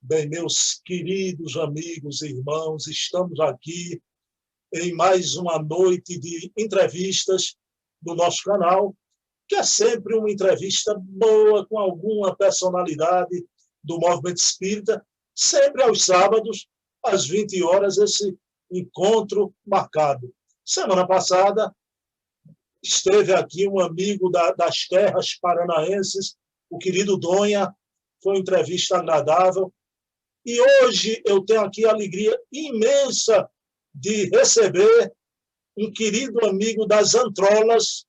Bem, meus queridos amigos e irmãos, estamos aqui em mais uma noite de entrevistas do nosso canal, que é sempre uma entrevista boa com alguma personalidade do movimento espírita, sempre aos sábados, às 20 horas, esse encontro marcado. Semana passada, esteve aqui um amigo das terras paranaenses, o querido Donha, foi uma entrevista agradável. E hoje eu tenho aqui a alegria imensa de receber um querido amigo das Antrolas,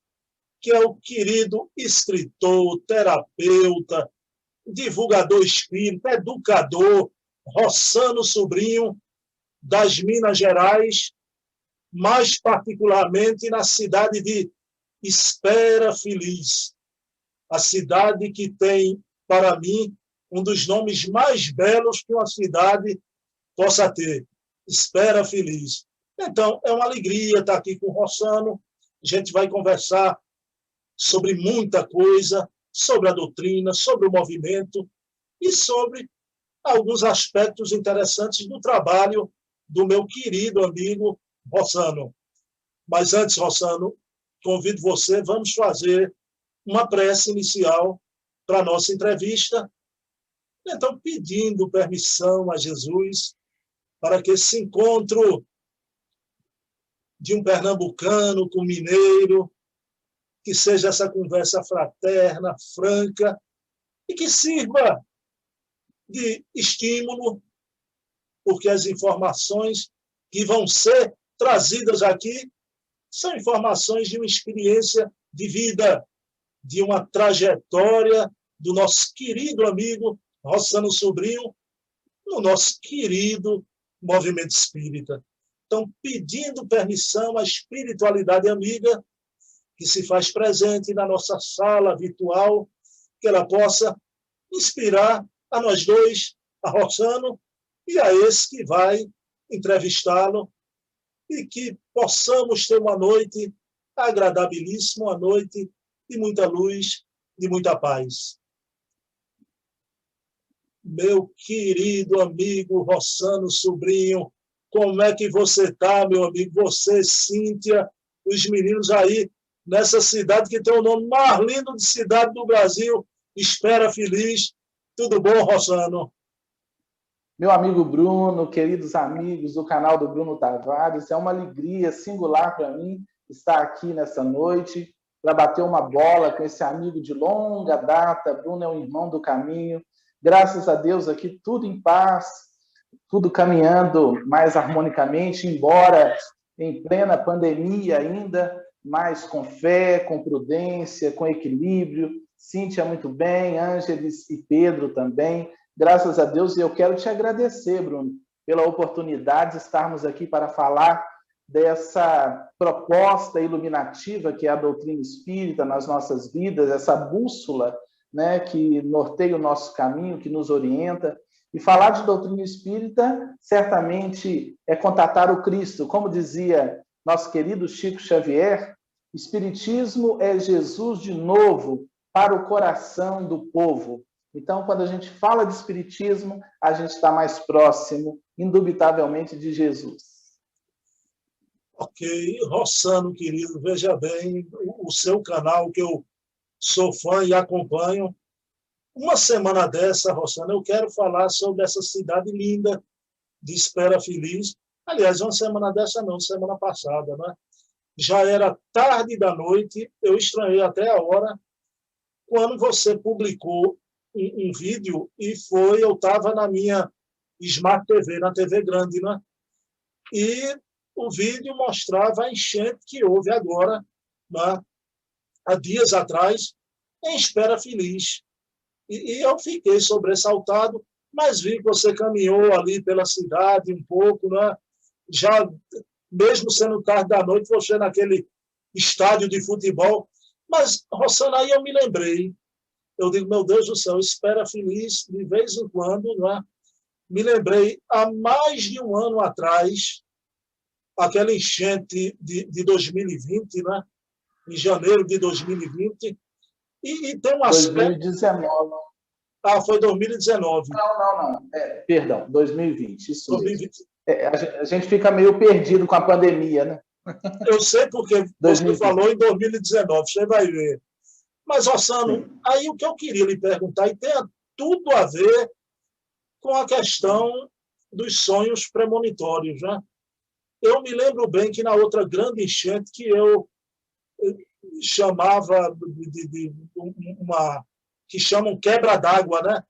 que é o querido escritor, terapeuta, divulgador espírita, educador, Rossano Sobrinho, das Minas Gerais, mais particularmente na cidade de Espera Feliz, a cidade que tem, para mim, um dos nomes mais belos que uma cidade possa ter, Espera Feliz. Então, é uma alegria estar aqui com o Rossano. A gente vai conversar sobre muita coisa, sobre a doutrina, sobre o movimento e sobre alguns aspectos interessantes do trabalho do meu querido amigo Rossano. Mas antes, Rossano, convido você, vamos fazer uma prece inicial para a nossa entrevista. Então, pedindo permissão a Jesus para que esse encontro de um pernambucano com um mineiro, que seja essa conversa fraterna, franca, e que sirva de estímulo, porque as informações que vão ser trazidas aqui são informações de uma experiência de vida, de uma trajetória do nosso querido amigo Rossano Sobrinho, no nosso querido movimento espírita. Então, pedindo permissão à espiritualidade amiga que se faz presente na nossa sala virtual, que ela possa inspirar a nós dois, a Rossano e a esse que vai entrevistá-lo, e que possamos ter uma noite agradabilíssima, uma noite de muita luz, de muita paz. Meu querido amigo Rossano Sobrinho, como é que você está, meu amigo? Você, Cíntia, os meninos aí, nessa cidade que tem o nome mais lindo de cidade do Brasil, Espera Feliz. Tudo bom, Rossano? Meu amigo Bruno, queridos amigos do canal do Bruno Tavares, é uma alegria singular para mim estar aqui nessa noite para bater uma bola com esse amigo de longa data. Bruno é um irmão do caminho. Graças a Deus aqui tudo em paz, tudo caminhando mais harmonicamente, embora em plena pandemia ainda, mas com fé, com prudência, com equilíbrio. Cíntia muito bem, Ângeles e Pedro também. Graças a Deus, e eu quero te agradecer, Bruno, pela oportunidade de estarmos aqui para falar dessa proposta iluminativa que é a doutrina espírita nas nossas vidas, essa bússola, né, que norteia o nosso caminho, que nos orienta. E falar de doutrina espírita, certamente, é contatar o Cristo. Como dizia nosso querido Chico Xavier, Espiritismo é Jesus de novo para o coração do povo. Então, quando a gente fala de Espiritismo, a gente está mais próximo, indubitavelmente, de Jesus. Ok. Rossano, querido, veja bem, o seu canal, que eu sou fã e acompanho. Uma semana dessa, Rossano, eu quero falar sobre essa cidade linda de Espera Feliz. Aliás, uma semana dessa não, semana passada, né? Já era tarde da noite, eu estranhei até a hora, quando você publicou um vídeo, e eu estava na minha Smart TV, na TV grande, né? E o vídeo mostrava a enchente que houve agora, né? Há dias atrás, em Espera Feliz. E eu fiquei sobressaltado, mas vi que você caminhou ali pela cidade um pouco, né? Já, mesmo sendo tarde da noite, você naquele estádio de futebol. Mas, Rossana, aí eu me lembrei. Eu digo, meu Deus do céu, Espera Feliz, de vez em quando, né? Me lembrei, há mais de um ano atrás, aquela enchente de 2020, né? Em janeiro de 2020, e tem um aspecto... 2019. Ah, foi 2019. Não. Perdão, 2020, isso mesmo. 2020. A gente fica meio perdido com a pandemia, né? Eu sei porque você falou em 2019, você vai ver. Mas, Rossano, aí o que eu queria lhe perguntar, e tem tudo a ver com a questão dos sonhos premonitórios, né? Eu me lembro bem que na outra grande enchente que eu chamava de uma... que chamam quebra d'água, né?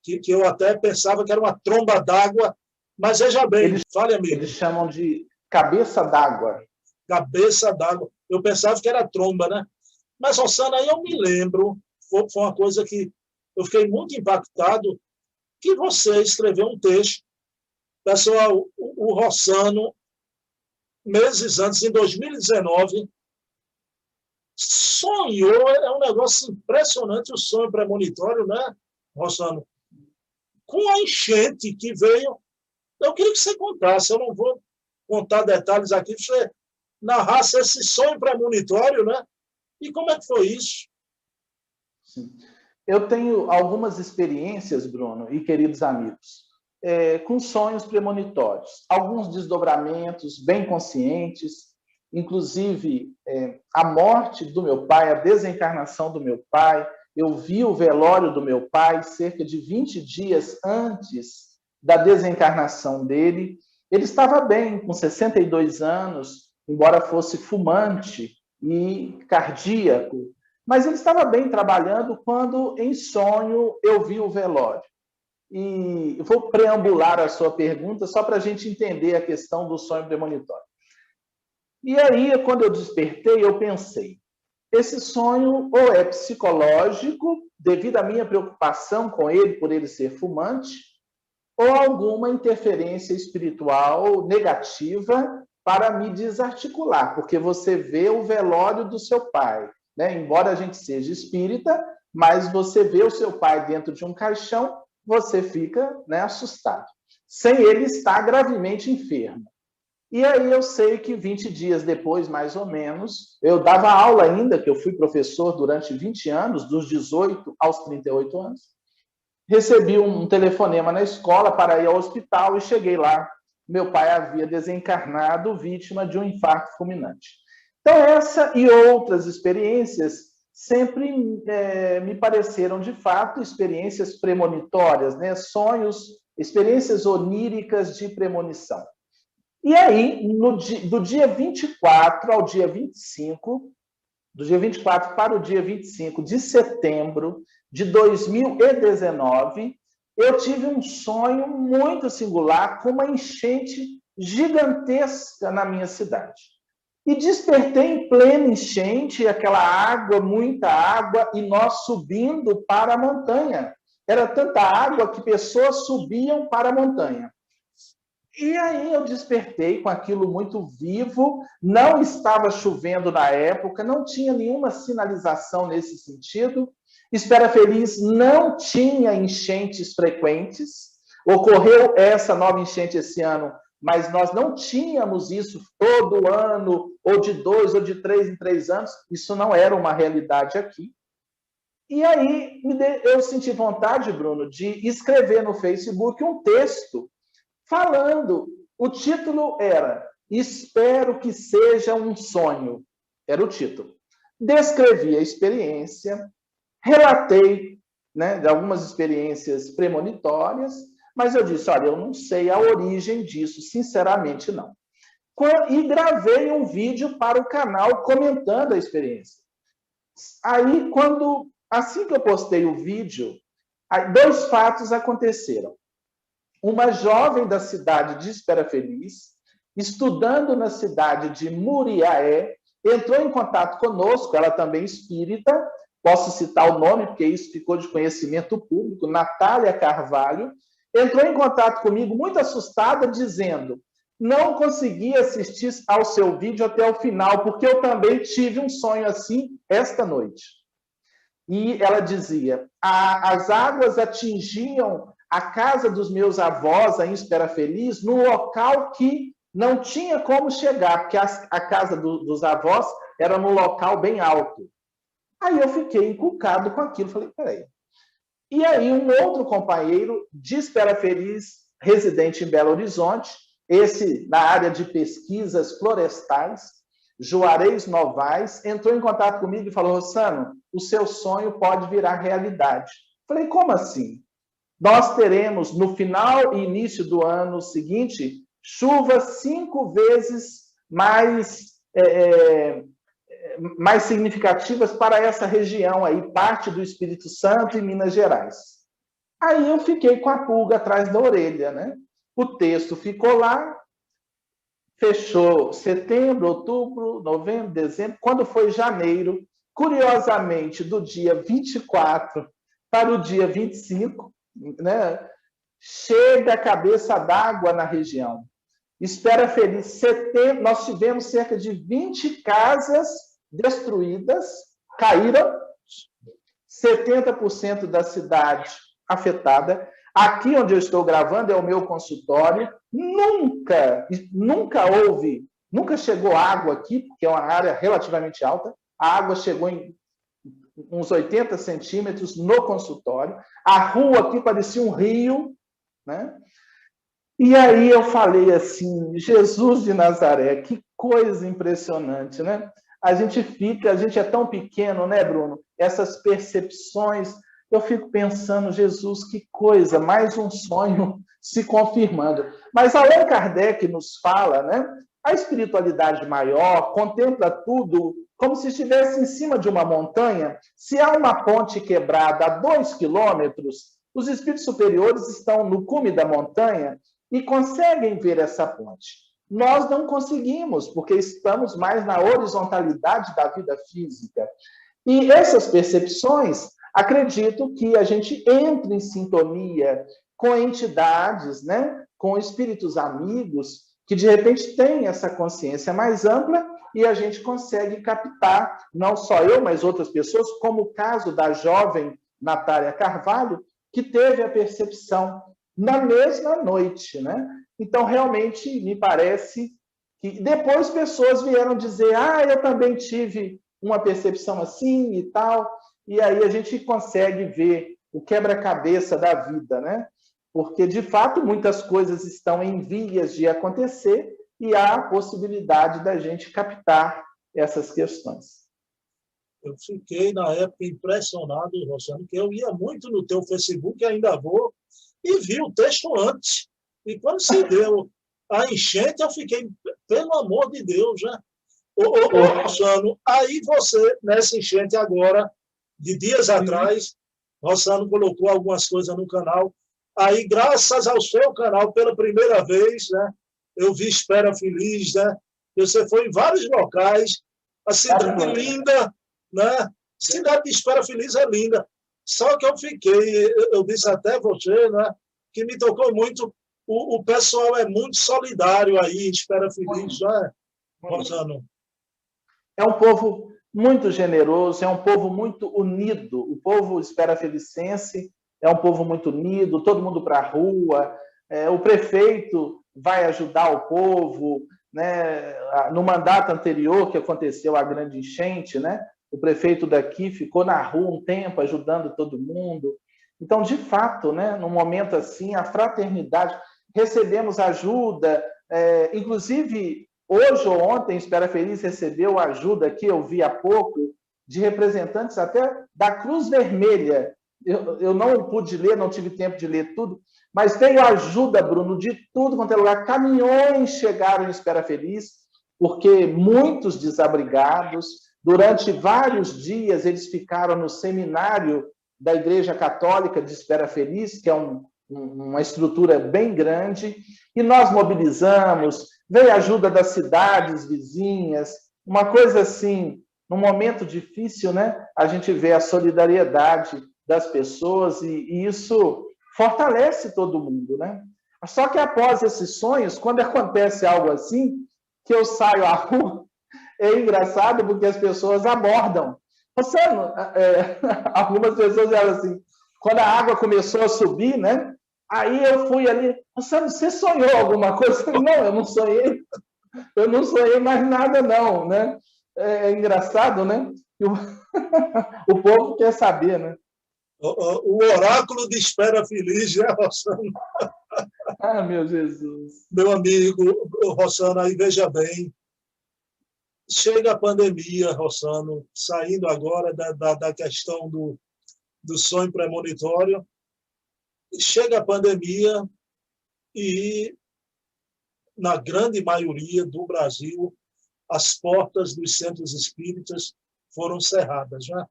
Que eu até pensava que era uma tromba d'água, mas veja bem, fale, amigo. Eles chamam de cabeça d'água. Cabeça d'água. Eu pensava que era tromba, né? Mas, Rossana, aí eu me lembro, foi uma coisa que eu fiquei muito impactado, que você escreveu um texto, pessoal, o Rossano, meses antes, em 2019, sonhou, é um negócio impressionante o sonho premonitório, né, Rossano? Com a enchente que veio, eu queria que você contasse, eu não vou contar detalhes aqui, você narrasse esse sonho premonitório, né? E como é que foi isso? Sim. Eu tenho algumas experiências, Bruno, e queridos amigos, com sonhos premonitórios. Alguns desdobramentos bem conscientes, inclusive a morte do meu pai, a desencarnação do meu pai. Eu vi o velório do meu pai cerca de 20 dias antes da desencarnação dele. Ele estava bem, com 62 anos, embora fosse fumante e cardíaco, mas ele estava bem trabalhando quando, em sonho, eu vi o velório. E eu vou preambular a sua pergunta só para a gente entender a questão do sonho premonitório. E aí, quando eu despertei, eu pensei, esse sonho ou é psicológico, devido à minha preocupação com ele, por ele ser fumante, ou alguma interferência espiritual negativa para me desarticular, porque você vê o velório do seu pai, né? Embora a gente seja espírita, mas você vê o seu pai dentro de um caixão, você fica, né, assustado, sem ele estar gravemente enfermo. E aí eu sei que 20 dias depois, mais ou menos, eu dava aula ainda, que eu fui professor durante 20 anos, dos 18 aos 38 anos, recebi um telefonema na escola para ir ao hospital e cheguei lá. Meu pai havia desencarnado vítima de um infarto fulminante. Então, essa e outras experiências sempre me pareceram, de fato, experiências premonitórias, né? Sonhos, experiências oníricas de premonição. E aí, do dia 24 ao dia 25, do dia 24 para o dia 25 de setembro de 2019, eu tive um sonho muito singular com uma enchente gigantesca na minha cidade. E despertei em plena enchente, aquela água, muita água, e nós subindo para a montanha. Era tanta água que pessoas subiam para a montanha. E aí eu despertei com aquilo muito vivo, não estava chovendo na época, não tinha nenhuma sinalização nesse sentido. Espera Feliz não tinha enchentes frequentes, ocorreu essa nova enchente esse ano, mas nós não tínhamos isso todo ano, ou de 2 ou de 3 em 3 anos, isso não era uma realidade aqui. E aí eu senti vontade, Bruno, de escrever no Facebook um texto falando, o título era Espero que seja um sonho, era o título. Descrevi a experiência, relatei, né, de algumas experiências premonitórias, mas eu disse, olha, eu não sei a origem disso, sinceramente não. E gravei um vídeo para o canal comentando a experiência. Aí, assim que eu postei o vídeo, 2 fatos aconteceram. Uma jovem da cidade de Espera Feliz, estudando na cidade de Muriaé, entrou em contato conosco, ela também espírita, posso citar o nome, porque isso ficou de conhecimento público, Natália Carvalho, entrou em contato comigo muito assustada, dizendo, não consegui assistir ao seu vídeo até o final, porque eu também tive um sonho assim esta noite. E ela dizia, as águas atingiam a casa dos meus avós, em Espera Feliz, no local que não tinha como chegar, porque a casa dos avós era num local bem alto. Aí eu fiquei encucado com aquilo, falei, peraí, E aí um outro companheiro de Espera Feliz, residente em Belo Horizonte, esse na área de pesquisas florestais, Juarez Novaes, entrou em contato comigo e falou: Rossano, o seu sonho pode virar realidade. Falei: como assim? Nós teremos, no final e início do ano seguinte, chuvas 5 vezes mais significativas para essa região aí, parte do Espírito Santo e Minas Gerais. Aí eu fiquei com a pulga atrás da orelha, né? O texto ficou lá, fechou setembro, outubro, novembro, dezembro. Quando foi janeiro, curiosamente, do dia 24 para o dia 25, né? Chega a cabeça d'água na região. Espera Feliz, setembro, nós tivemos cerca de 20 casas destruídas, caíram, 70% da cidade afetada. Aqui onde eu estou gravando é o meu consultório. Nunca chegou água aqui, porque é uma área relativamente alta. A água chegou em uns 80 centímetros no consultório. A rua aqui parecia um rio, né? E aí eu falei assim: Jesus de Nazaré, que coisa impressionante, né? A gente é tão pequeno, né, Bruno? Essas percepções, eu fico pensando: Jesus, que coisa, mais um sonho se confirmando. Mas Allan Kardec nos fala, né? A espiritualidade maior contempla tudo como se estivesse em cima de uma montanha. Se há uma ponte quebrada a 2 quilômetros, os espíritos superiores estão no cume da montanha e conseguem ver essa ponte. Nós não conseguimos, porque estamos mais na horizontalidade da vida física. E essas percepções, acredito que a gente entre em sintonia com entidades, né? Com espíritos amigos, que de repente têm essa consciência mais ampla e a gente consegue captar, não só eu, mas outras pessoas, como o caso da jovem Natália Carvalho, que teve a percepção na mesma noite, né? Então, realmente, me parece que depois pessoas vieram dizer: eu também tive uma percepção assim e tal, e aí a gente consegue ver o quebra-cabeça da vida, né? Porque, de fato, muitas coisas estão em vias de acontecer e há a possibilidade da gente captar essas questões. Eu fiquei, na época, impressionado, Rosane, que eu ia muito no teu Facebook, ainda vou, e vi o texto antes. E quando se deu a enchente, eu fiquei: pelo amor de Deus, né? Rossano, aí você, nessa enchente agora, de dias atrás, Rossano colocou algumas coisas no canal. Aí, graças ao seu canal, pela primeira vez, né, eu vi Espera Feliz, né? Você foi em vários locais, a cidade linda, né? Cidade de Espera Feliz é linda. Só que eu disse até você, né, que me tocou muito, o pessoal é muito solidário aí, Espera Feliz, né, Rosano? É um povo muito generoso, é um povo muito unido. O povo Espera Felicense é um povo muito unido, todo mundo para a rua. O prefeito vai ajudar o povo, né? No mandato anterior, que aconteceu a grande enchente, né? O prefeito daqui ficou na rua um tempo ajudando todo mundo. Então, de fato, né, num momento assim, a fraternidade, recebemos ajuda, inclusive hoje ou ontem, Espera Feliz recebeu ajuda aqui, eu vi há pouco, de representantes até da Cruz Vermelha. Eu não pude ler, não tive tempo de ler tudo, mas veio ajuda, Bruno, de tudo quanto é lugar. Caminhões chegaram em Espera Feliz, porque muitos desabrigados, durante vários dias, eles ficaram no seminário da Igreja Católica de Espera Feliz, que é uma estrutura bem grande, e nós mobilizamos, veio ajuda das cidades vizinhas, uma coisa assim, num momento difícil, né? A gente vê a solidariedade das pessoas e isso fortalece todo mundo, né? Só que após esses sonhos, quando acontece algo assim, que eu saio à rua, é engraçado porque as pessoas abordam. Você, algumas pessoas eram assim, quando a água começou a subir, né? Aí eu fui ali, você sonhou alguma coisa? Não, eu não sonhei mais nada não, né? É engraçado, né? O povo quer saber, né? O oráculo de espera feliz, né, Rossano? Ah, meu Jesus. Meu amigo Rossano, aí veja bem, chega a pandemia, Rossano, saindo agora da questão do sonho premonitório, chega a pandemia e, na grande maioria do Brasil, as portas dos centros espíritas foram cerradas. Né?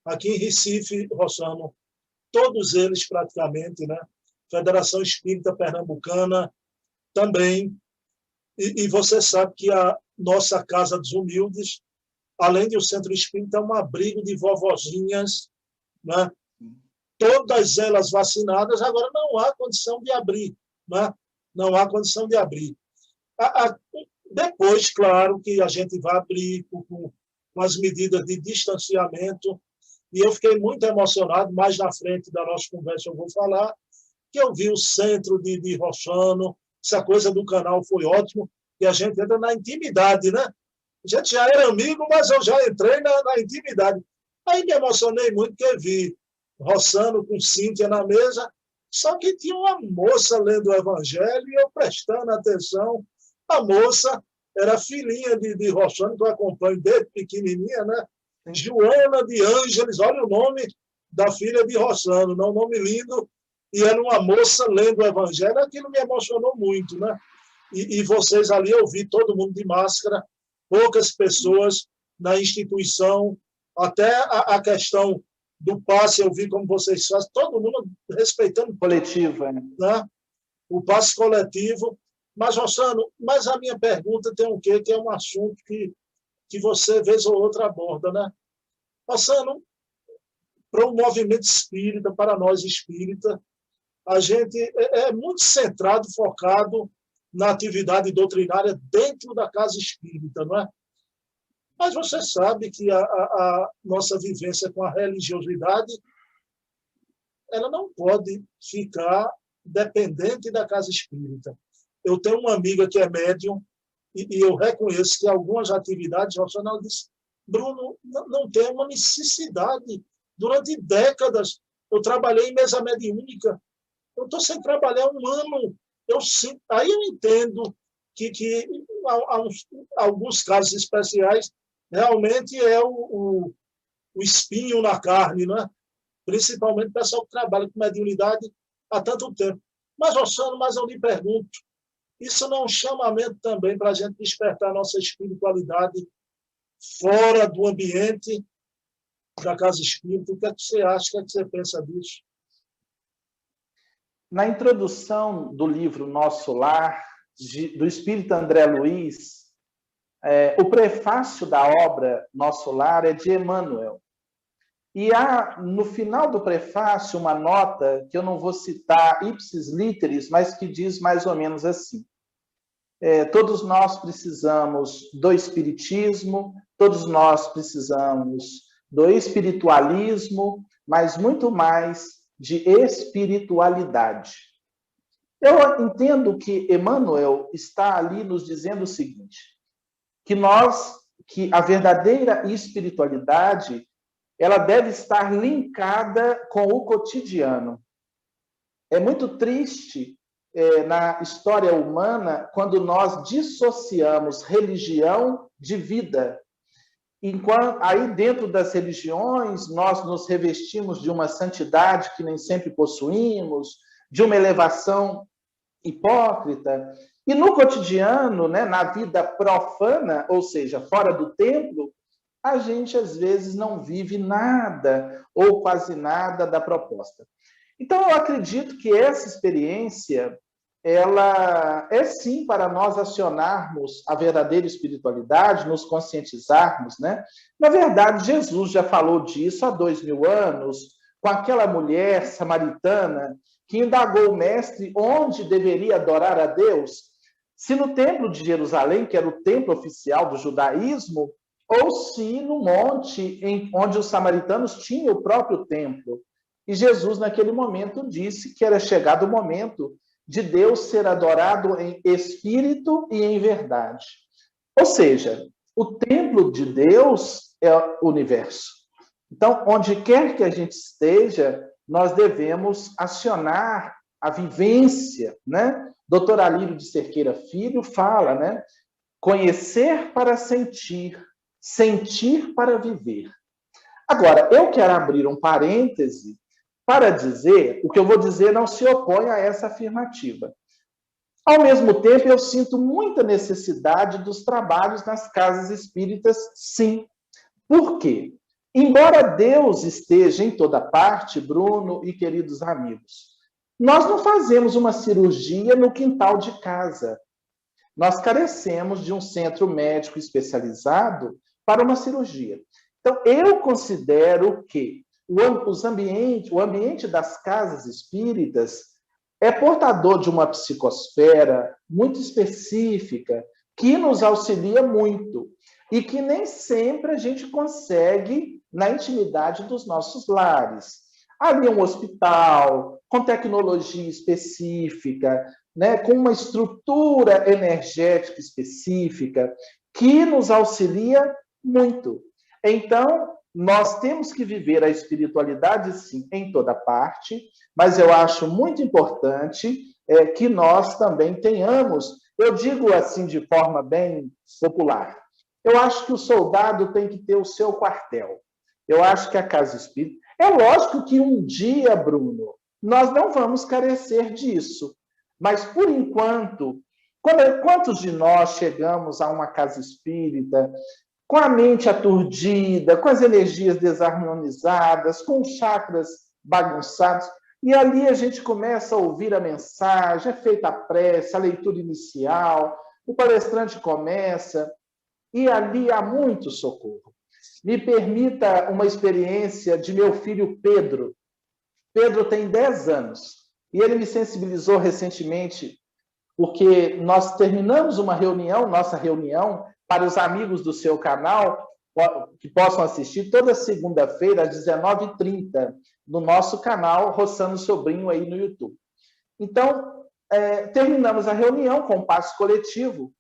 Aqui em Recife, Rossano, todos eles praticamente, né? Federação Espírita Pernambucana também, e você sabe que a nossa Casa dos Humildes, além de um centro espírita, é um abrigo de vovozinhas, né? Todas elas vacinadas, agora não há condição de abrir, né? Não há condição de abrir. Depois, claro, que a gente vai abrir com as medidas de distanciamento, e eu fiquei muito emocionado, mais na frente da nossa conversa eu vou falar, que eu vi o centro de Rossano, essa coisa do canal foi ótimo, e a gente entra na intimidade, né? A gente já era amigo, mas eu já entrei na intimidade. Aí me emocionei muito, porque vi Rossano com Cíntia na mesa, só que tinha uma moça lendo o Evangelho e eu prestando atenção. A moça era filhinha de Rossano, que eu acompanho desde pequenininha, né? Joana de Ângeles, olha o nome da filha de Rossano, não, um nome lindo, e era uma moça lendo o Evangelho, aquilo me emocionou muito, né? E vocês ali, eu vi todo mundo de máscara, poucas pessoas na instituição, até a questão do passe, eu vi como vocês fazem, todo mundo respeitando. Coletivo, né? O passe coletivo. Mas, Rossano, mas a minha pergunta tem o quê? Que é um assunto que você, vez ou outra, aborda, né? Rossano, para o movimento espírita, para nós espírita, a gente é muito centrado, focado na atividade doutrinária dentro da casa espírita, não é? Mas você sabe que a nossa vivência com a religiosidade, ela não pode ficar dependente da casa espírita. Eu tenho uma amiga que é médium e eu reconheço que algumas atividades racionais disse, Bruno, não tem uma necessidade. Durante décadas, eu trabalhei em mesa mediúnica. Eu estou sem trabalhar um ano. Aí eu entendo que alguns casos especiais realmente é o espinho na carne, não é? Principalmente o pessoal que trabalha com mediunidade há tanto tempo. Mas, Rossano, eu lhe pergunto, isso não é um chamamento também para a gente despertar a nossa espiritualidade fora do ambiente da casa espírita? O que é que você acha? O que é que você pensa disso? Na introdução do livro Nosso Lar, do espírito André Luiz, o prefácio da obra Nosso Lar é de Emmanuel. E há, no final do prefácio, uma nota que eu não vou citar ipsis literis, mas que diz mais ou menos assim. Todos nós precisamos do espiritismo, todos nós precisamos do espiritualismo, mas muito mais de espiritualidade. Eu entendo que Emmanuel está ali nos dizendo o seguinte, que a verdadeira espiritualidade, ela deve estar linkada com o cotidiano. É muito triste na história humana quando nós dissociamos religião de vida. Aí, dentro das religiões, nós nos revestimos de uma santidade que nem sempre possuímos, de uma elevação hipócrita. E no cotidiano, né, na vida profana, ou seja, fora do templo, a gente, às vezes, não vive nada ou quase nada da proposta. Então, eu acredito que essa experiência, ela é sim para nós acionarmos a verdadeira espiritualidade, nos conscientizarmos, né? Na verdade, Jesus já falou disso há 2000 anos, com aquela mulher samaritana que indagou o mestre onde deveria adorar a Deus, se no templo de Jerusalém, que era o templo oficial do judaísmo, ou se no monte onde os samaritanos tinham o próprio templo. E Jesus, naquele momento, disse que era chegado o momento de Deus ser adorado em espírito e em verdade. Ou seja, o templo de Deus é o universo. Então, onde quer que a gente esteja, nós devemos acionar a vivência, né? Dr. Alírio de Cerqueira Filho fala, né? Conhecer para sentir, sentir para viver. Agora, eu quero abrir um parêntese para dizer, o que eu vou dizer não se opõe a essa afirmativa. Ao mesmo tempo, eu sinto muita necessidade dos trabalhos nas casas espíritas, sim. Por quê? Embora Deus esteja em toda parte, Bruno e queridos amigos, nós não fazemos uma cirurgia no quintal de casa. Nós carecemos de um centro médico especializado para uma cirurgia. Então, eu considero que o ambiente das casas espíritas é portador de uma psicosfera muito específica, que nos auxilia muito, e que nem sempre a gente consegue na intimidade dos nossos lares. Ali é um hospital, com tecnologia específica, né, com uma estrutura energética específica, que nos auxilia muito. Então, nós temos que viver a espiritualidade, sim, em toda parte, mas eu acho muito importante que nós também tenhamos, eu digo assim de forma bem popular, eu acho que o soldado tem que ter o seu quartel. Eu acho que a casa espírita... É lógico que um dia, Bruno, nós não vamos carecer disso, mas, por enquanto, quantos de nós chegamos a uma casa espírita com a mente aturdida, com as energias desarmonizadas, com os chakras bagunçados, e ali a gente começa a ouvir a mensagem, é feita a prece, a leitura inicial, o palestrante começa, e ali há muito socorro. Me permita uma experiência de meu filho Pedro. Pedro tem 10 anos, e ele me sensibilizou recentemente, porque nós terminamos uma reunião, nossa reunião, para os amigos do seu canal, que possam assistir toda segunda-feira, às 19h30, no nosso canal, Rossano Sobrinho, aí no YouTube. Então, terminamos a reunião com o passo coletivo,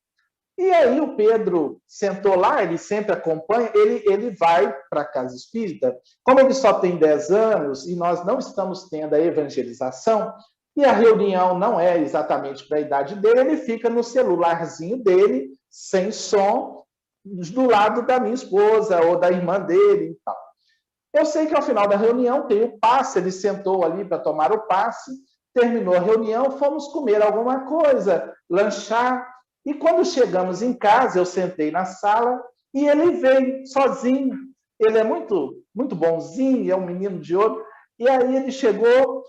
e aí o Pedro sentou lá, ele sempre acompanha, ele vai para a Casa Espírita. Como ele só tem 10 anos e nós não estamos tendo a evangelização, e a reunião não é exatamente para a idade dele, ele fica no celularzinho dele, sem som, do lado da minha esposa ou da irmã dele e tal. Eu sei que ao final da reunião tem o passe, ele sentou ali para tomar o passe, terminou a reunião, fomos comer alguma coisa, lanchar, e quando chegamos em casa, eu sentei na sala e ele veio sozinho. Ele é muito, muito bonzinho, é um menino de ouro. E aí ele chegou,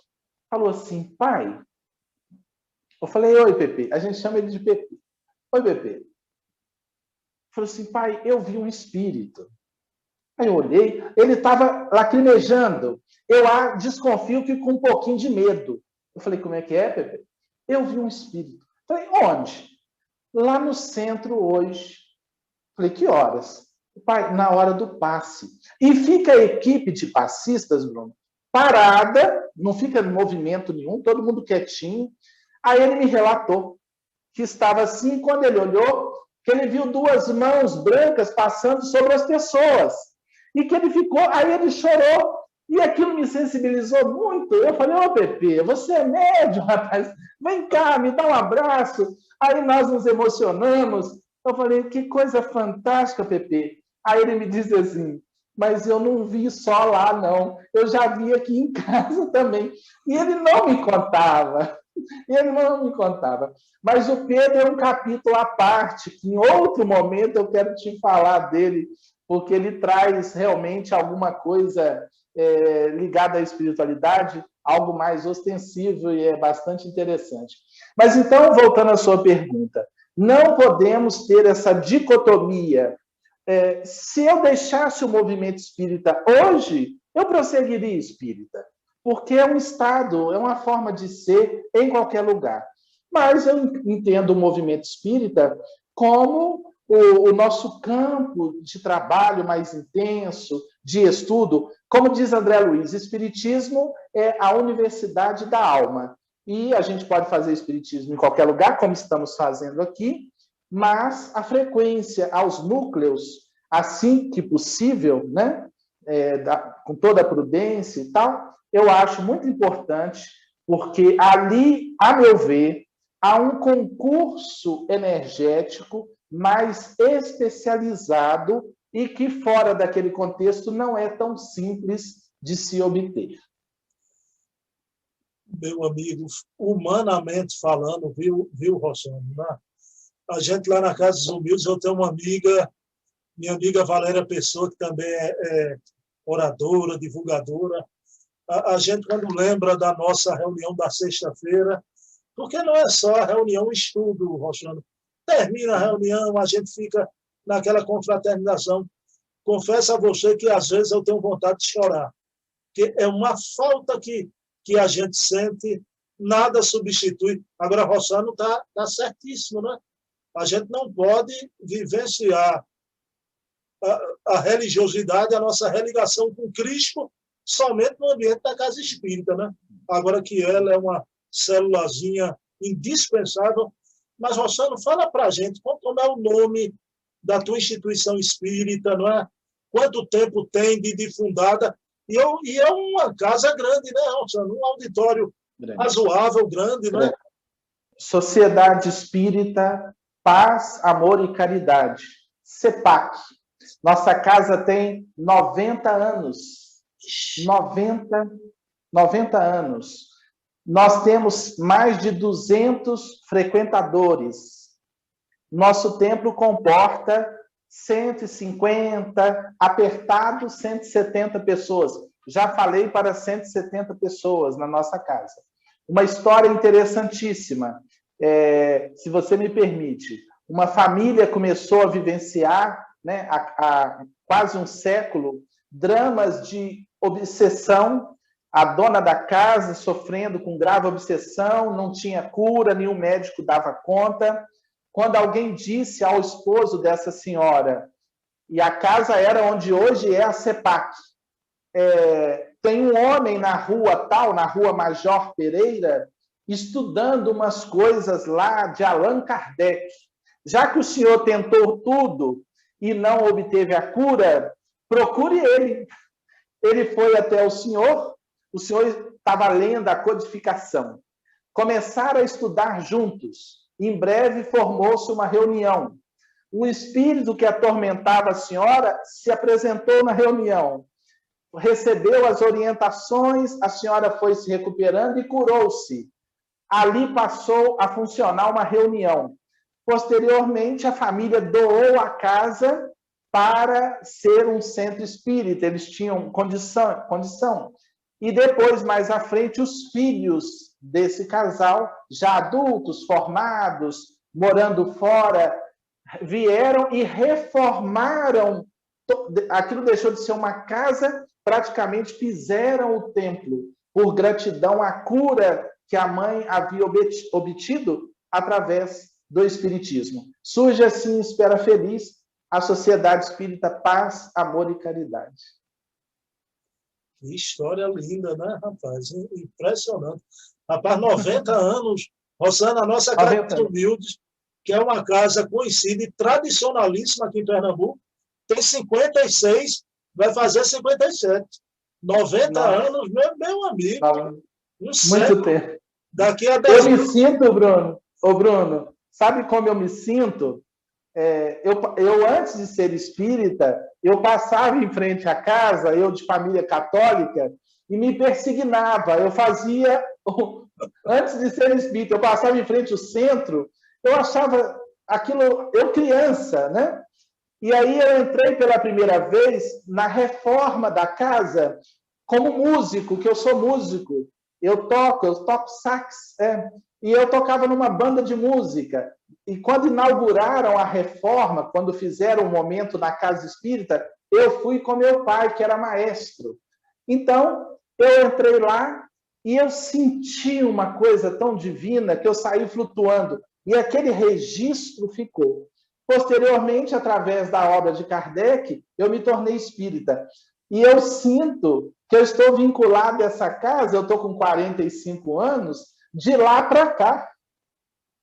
falou assim, pai. Eu falei, oi, Pepe. A gente chama ele de Pepe. Oi, Pepe. Falou assim, pai, eu vi um espírito. Aí eu olhei, ele estava lacrimejando. Eu desconfio que com um pouquinho de medo. Eu falei, como é que é, Pepe? Eu vi um espírito. Eu falei, onde? Lá no centro hoje. Falei, que horas? Pai, na hora do passe. E fica a equipe de passistas, Bruno, parada, não fica em movimento nenhum, todo mundo quietinho. Aí ele me relatou que estava assim, quando ele olhou, que ele viu 2 mãos brancas passando sobre as pessoas. E que ele ficou, aí ele chorou. E aquilo me sensibilizou muito. Eu falei, ô Pepe, você é médium, rapaz. Vem cá, me dá um abraço. Aí nós nos emocionamos. Eu falei, que coisa fantástica, Pepe. Aí ele me disse assim, mas eu não vi só lá, não. Eu já vi aqui em casa também. E ele não me contava. Ele não me contava. Mas o Pedro é um capítulo à parte, que em outro momento eu quero te falar dele, porque ele traz realmente alguma coisa ligada à espiritualidade, algo mais ostensivo e é bastante interessante. Mas então, voltando à sua pergunta, não podemos ter essa dicotomia. Se eu deixasse o movimento espírita hoje, eu prosseguiria espírita, porque é um estado, é uma forma de ser em qualquer lugar. Mas eu entendo o movimento espírita como o nosso campo de trabalho mais intenso, de estudo. Como diz André Luiz, espiritismo é a universidade da alma. E a gente pode fazer espiritismo em qualquer lugar, como estamos fazendo aqui, mas a frequência aos núcleos, assim que possível, né? Com toda a prudência e tal, eu acho muito importante, porque ali, a meu ver, há um concurso energético mais especializado e que, fora daquele contexto, não é tão simples de se obter. Meu amigo, humanamente falando, viu Rossano? Né? A gente lá na Casa dos Humildes, eu tenho uma amiga, minha amiga Valéria Pessoa, que também é oradora, divulgadora. A gente, quando lembra da nossa reunião da sexta-feira, porque não é só a reunião estudo, Rossano. Termina a reunião, a gente fica naquela confraternização. Confesso a você que, às vezes, eu tenho vontade de chorar, porque é uma falta que a gente sente, nada substitui. Agora, Rossano está certíssimo, né? A gente não pode vivenciar a religiosidade, a nossa religação com Cristo, somente no ambiente da casa espírita, né? Agora que ela é uma célulazinha indispensável. Mas, Rossano, fala para a gente como é o nome da tua instituição espírita, não é? Quanto tempo tem de fundada? E é uma casa grande, né, Rossano? Um auditório razoável, grande, né? Sociedade Espírita Paz, Amor e Caridade, CEPAC. Nossa casa tem 90 anos. 90 anos. Nós temos mais de 200 frequentadores. Nosso templo comporta 150, apertado 170 pessoas. Já falei para 170 pessoas na nossa casa. Uma história interessantíssima, se você me permite. Uma família começou a vivenciar, né, há quase um século, dramas de obsessão. A dona da casa sofrendo com grave obsessão, não tinha cura, nenhum médico dava conta. Quando alguém disse ao esposo dessa senhora, e a casa era onde hoje é a CEPAC, tem um homem na rua tal, na rua Major Pereira, estudando umas coisas lá de Allan Kardec. Já que o senhor tentou tudo e não obteve a cura, procure ele. Ele foi até o senhor estava lendo a codificação. Começaram a estudar juntos. Em breve formou-se uma reunião. O espírito que atormentava a senhora se apresentou na reunião. Recebeu as orientações, a senhora foi se recuperando e curou-se. Ali passou a funcionar uma reunião. Posteriormente, a família doou a casa para ser um centro espírita. Eles tinham condição. E depois, mais à frente, os filhos desse casal, já adultos, formados, morando fora, vieram e reformaram. Aquilo deixou de ser uma casa, praticamente fizeram o templo, por gratidão à cura que a mãe havia obtido através do Espiritismo. Surge assim, Espera Feliz, a Sociedade Espírita Paz, Amor e Caridade. Que história linda, né, rapaz? Impressionante. Rapaz, 90 anos, Rossano, a nossa Casa dos Humildes, que é uma casa conhecida e tradicionalíssima aqui em Pernambuco, tem 56, vai fazer 57. 90 Nossa. Anos, meu amigo. Muito tempo. Daqui a 10 anos. Eu me sinto, Bruno. Ô, Bruno, sabe como eu me sinto? Eu, antes de ser espírita, eu passava em frente à casa, eu de família católica, e me persignava. Eu fazia, antes de ser espírita, eu passava em frente ao centro, eu achava aquilo, eu criança, né? E aí eu entrei pela primeira vez na reforma da casa como músico, que eu sou músico. Eu toco sax, e eu tocava numa banda de música. E quando inauguraram a reforma, quando fizeram um momento na Casa Espírita, eu fui com meu pai, que era maestro. Então, eu entrei lá e eu senti uma coisa tão divina que eu saí flutuando. E aquele registro ficou. Posteriormente, através da obra de Kardec, eu me tornei espírita. E eu sinto que eu estou vinculado a essa casa, eu estou com 45 anos, de lá para cá.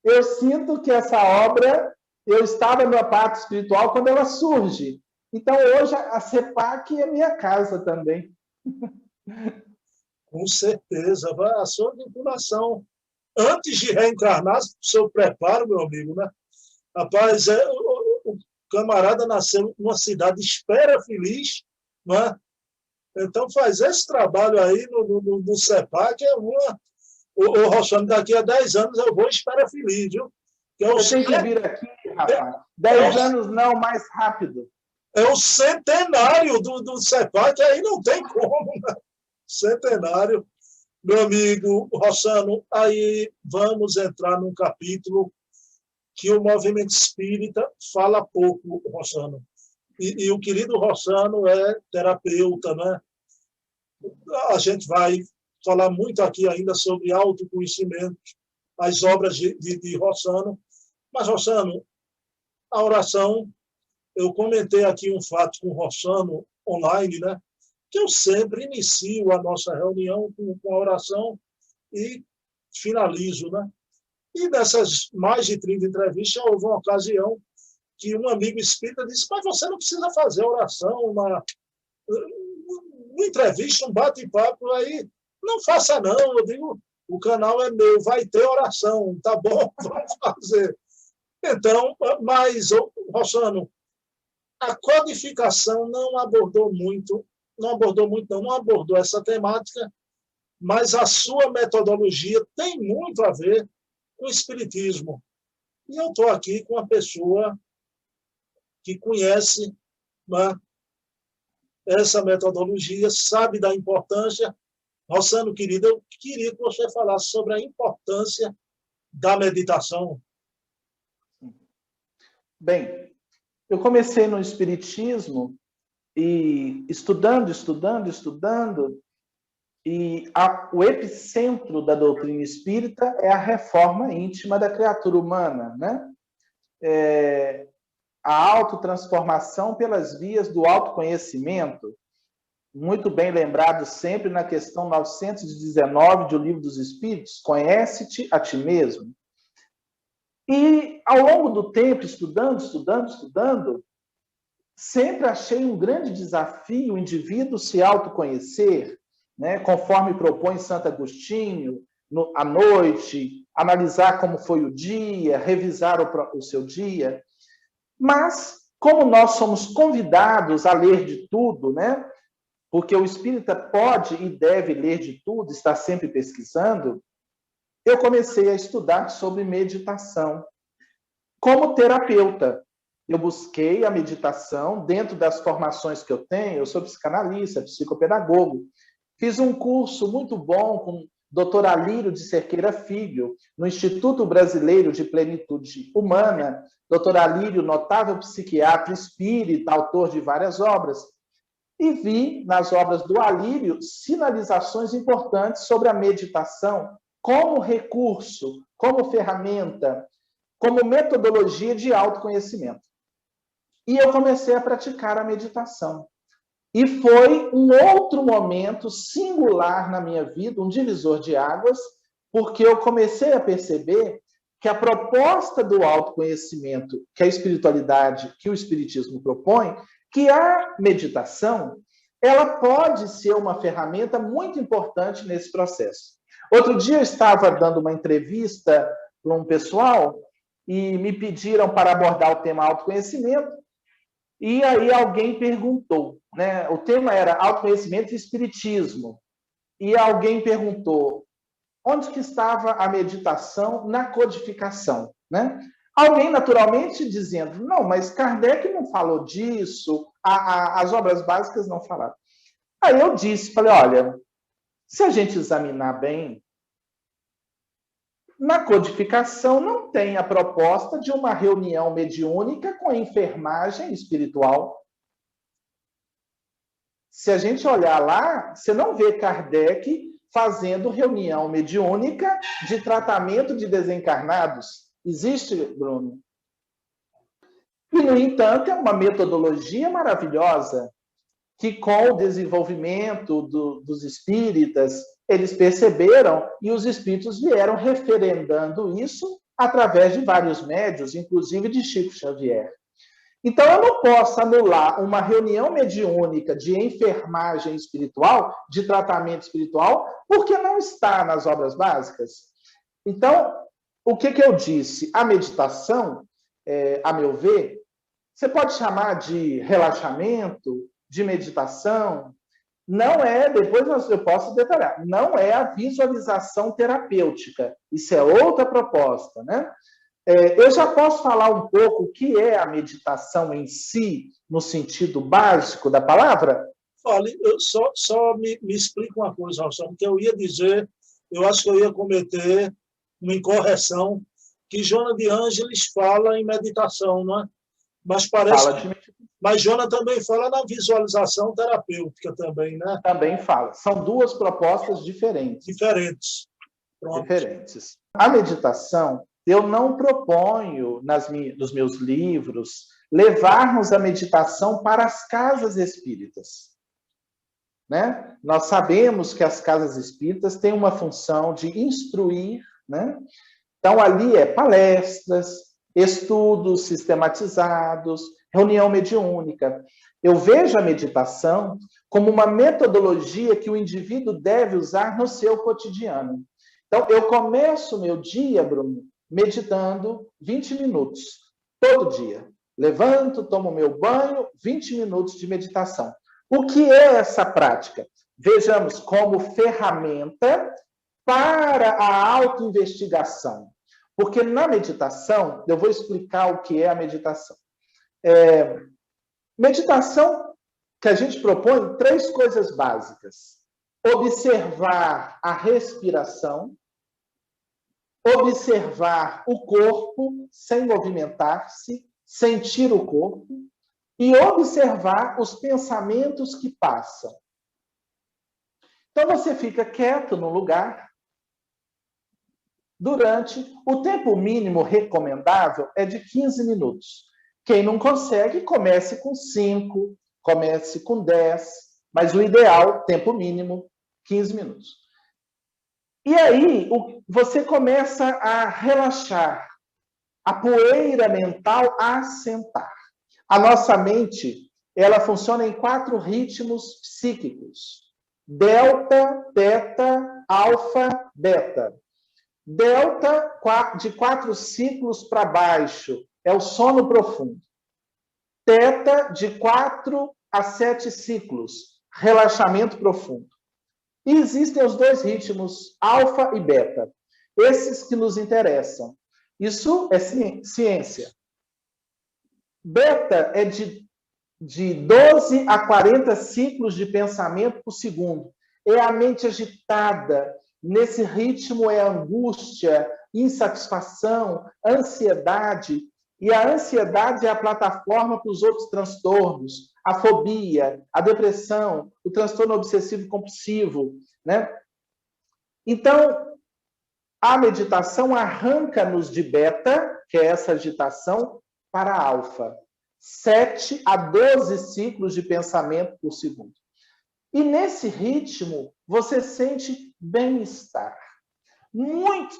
Eu sinto que essa obra, eu estava no parte espiritual quando ela surge. Então, hoje, a CEPAC é minha casa também. Com certeza. A sua vinculação, antes de reencarnar, o seu preparo, meu amigo, né? Rapaz, o camarada nasceu numa cidade espera feliz, né? Então, faz esse trabalho aí no CEPAC, é uma... O Roxane, daqui a 10 anos eu vou espera feliz, viu? Que é o Você tem que vir aqui, rapaz. 10 anos não, mais rápido. É o centenário do CEPAC, aí não tem como, né? Centenário. Meu amigo Rossano, aí vamos entrar num capítulo que o movimento espírita fala pouco, Rossano. E o querido Rossano é terapeuta, né? A gente vai falar muito aqui ainda sobre autoconhecimento, as obras de Rossano. Mas, Rossano, a oração, eu comentei aqui um fato com o Rossano online, né? Que eu sempre inicio a nossa reunião com a oração e finalizo, né? E nessas mais de 30 entrevistas, houve uma ocasião que um amigo espírita disse, mas você não precisa fazer oração, uma entrevista, um bate-papo, aí não faça não, eu digo, o canal é meu, vai ter oração, tá bom, vamos fazer. Então, mas, Rossano, a codificação não abordou essa temática, mas a sua metodologia tem muito a ver com o espiritismo. E eu estou aqui com uma pessoa que conhece, né, essa metodologia, sabe da importância. Rossano, querido, eu queria que você falasse sobre a importância da meditação. Bem, eu comecei no espiritismo e estudando, e o epicentro da doutrina espírita é a reforma íntima da criatura humana, né? A autotransformação pelas vias do autoconhecimento, muito bem lembrado sempre na questão 919 do Livro dos Espíritos, conhece-te a ti mesmo. E, ao longo do tempo, estudando, sempre achei um grande desafio o indivíduo se autoconhecer, né? Conforme propõe Santo Agostinho, à noite, analisar como foi o dia, revisar o seu dia. Mas, como nós somos convidados a ler de tudo, né? Porque o espírita pode e deve ler de tudo, está sempre pesquisando, eu comecei a estudar sobre meditação. Como terapeuta, eu busquei a meditação dentro das formações que eu tenho. Eu sou psicanalista, psicopedagogo. Fiz um curso muito bom com o Dr. Alírio de Cerqueira Filho, no Instituto Brasileiro de Plenitude Humana. Dr. Alírio, notável psiquiatra espírita, autor de várias obras. E vi nas obras do Alírio sinalizações importantes sobre a meditação como recurso, como ferramenta, como metodologia de autoconhecimento. E eu comecei a praticar a meditação. E foi um outro momento singular na minha vida, um divisor de águas, porque eu comecei a perceber que a proposta do autoconhecimento, que a espiritualidade, que o espiritismo propõe, que a meditação, ela pode ser uma ferramenta muito importante nesse processo. Outro dia eu estava dando uma entrevista para um pessoal e me pediram para abordar o tema autoconhecimento, e aí alguém perguntou, né? O tema era autoconhecimento e espiritismo, e alguém perguntou onde que estava a meditação na codificação, né? Alguém, naturalmente, dizendo, não, mas Kardec não falou disso, as obras básicas não falaram. Aí eu falei, olha, se a gente examinar bem, na codificação não tem a proposta de uma reunião mediúnica com enfermagem espiritual. Se a gente olhar lá, você não vê Kardec fazendo reunião mediúnica de tratamento de desencarnados. Existe, Bruno? E, no entanto, é uma metodologia maravilhosa que, com o desenvolvimento dos espíritas, eles perceberam e os espíritos vieram referendando isso através de vários médiuns, inclusive de Chico Xavier. Então, eu não posso anular uma reunião mediúnica de enfermagem espiritual, de tratamento espiritual, porque não está nas obras básicas. Então, o que eu disse? A meditação, a meu ver, você pode chamar de relaxamento, de meditação, não é, depois eu posso detalhar, não é a visualização terapêutica, isso é outra proposta, né? Eu já posso falar um pouco o que é a meditação em si, no sentido básico da palavra? Fale, só me explica uma coisa, Marcelo, que eu ia dizer, eu acho que eu ia cometer uma incorreção, que Joana de Ângeles fala em meditação, não é? Mas parece mas Joana também fala na visualização terapêutica também, né? Também fala. São duas propostas diferentes. Diferentes. Pronto. Diferentes. A meditação, eu não proponho nos meus livros levarmos a meditação para as casas espíritas. Né? Nós sabemos que as casas espíritas têm uma função de instruir, né? Então, ali palestras, estudos sistematizados, reunião mediúnica. Eu vejo a meditação como uma metodologia que o indivíduo deve usar no seu cotidiano. Então, eu começo o meu dia, Bruno, meditando 20 minutos, todo dia. Levanto, tomo meu banho, 20 minutos de meditação. O que é essa prática? Vejamos como ferramenta para a autoinvestigação. Porque na meditação, eu vou explicar o que é a meditação. Meditação que a gente propõe 3 coisas básicas. Observar a respiração, observar o corpo sem movimentar-se, sentir o corpo, e observar os pensamentos que passam. Então, você fica quieto no lugar. Durante o tempo mínimo recomendável é de 15 minutos. Quem não consegue, comece com 5, comece com 10, mas o ideal, tempo mínimo, 15 minutos. E aí, você começa a relaxar, a poeira mental a assentar. A nossa mente, ela funciona em 4 ritmos psíquicos. Delta, teta, alfa, beta. Delta, de 4 ciclos para baixo, é o sono profundo. Teta, de 4 a 7 ciclos, relaxamento profundo. E existem os 2 ritmos, alfa e beta. Esses que nos interessam. Isso é ciência. Beta é de 12 a 40 ciclos de pensamento por segundo. É a mente agitada. Nesse ritmo é angústia, insatisfação, ansiedade. E a ansiedade é a plataforma para os outros transtornos. A fobia, a depressão, o transtorno obsessivo-compulsivo, né? Então, a meditação arranca-nos de beta, que é essa agitação, para alfa. 7 a 12 ciclos de pensamento por segundo. E nesse ritmo, você sente bem-estar.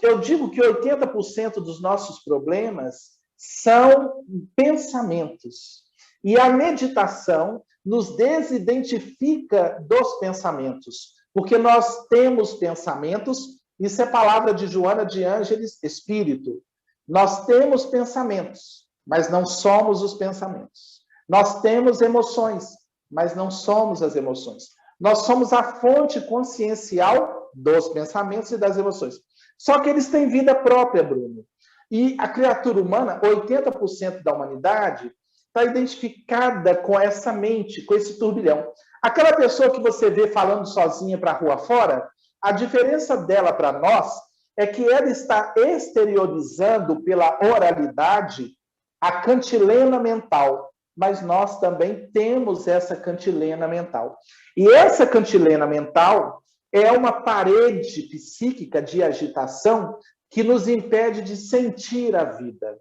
Eu digo que 80% dos nossos problemas são pensamentos. E a meditação nos desidentifica dos pensamentos, porque nós temos pensamentos, isso é palavra de Joana de Ângeles, espírito. Nós temos pensamentos, mas não somos os pensamentos. Nós temos emoções, mas não somos as emoções. Nós somos a fonte consciencial dos pensamentos e das emoções. Só que eles têm vida própria, Bruno. E a criatura humana, 80% da humanidade, está identificada com essa mente, com esse turbilhão. Aquela pessoa que você vê falando sozinha para a rua fora, a diferença dela para nós é que ela está exteriorizando pela oralidade a cantilena mental. Mas nós também temos essa cantilena mental. E essa cantilena mental é uma parede psíquica de agitação que nos impede de sentir a vida.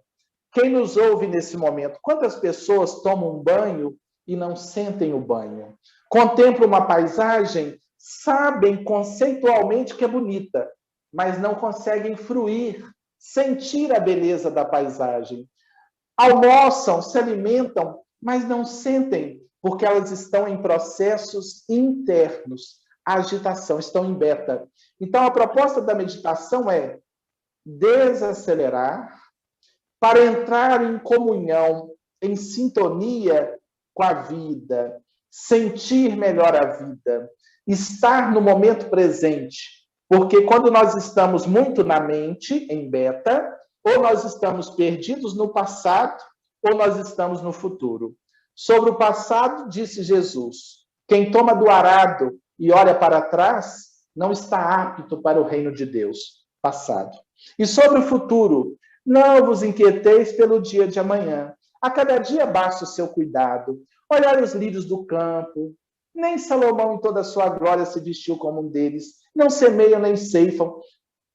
Quem nos ouve nesse momento? Quantas pessoas tomam um banho e não sentem o banho? Contemplam uma paisagem, sabem conceitualmente que é bonita, mas não conseguem fruir, sentir a beleza da paisagem. almoçam, se alimentam, mas não sentem, porque elas estão em processos internos, a agitação, estão em beta. Então, a proposta da meditação é desacelerar para entrar em comunhão, em sintonia com a vida, sentir melhor a vida, estar no momento presente. Porque quando nós estamos muito na mente, em beta, ou nós estamos perdidos no passado, ou nós estamos no futuro. Sobre o passado, disse Jesus, quem toma do arado e olha para trás, não está apto para o reino de Deus. Passado. E sobre o futuro, não vos inquieteis pelo dia de amanhã. A cada dia basta o seu cuidado. Olhai os lírios do campo. Nem Salomão, em toda a sua glória, se vestiu como um deles. Não semeiam nem ceifam.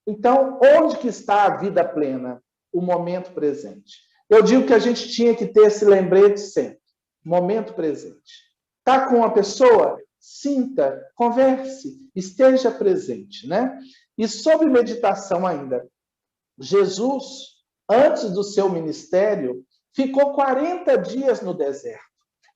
Então, onde que está a vida plena? O momento presente. Eu digo que a gente tinha que ter esse lembrete sempre. Momento presente. Está com uma pessoa? Sinta, converse, esteja presente, né? E sobre meditação ainda. Jesus, antes do seu ministério, ficou 40 dias no deserto.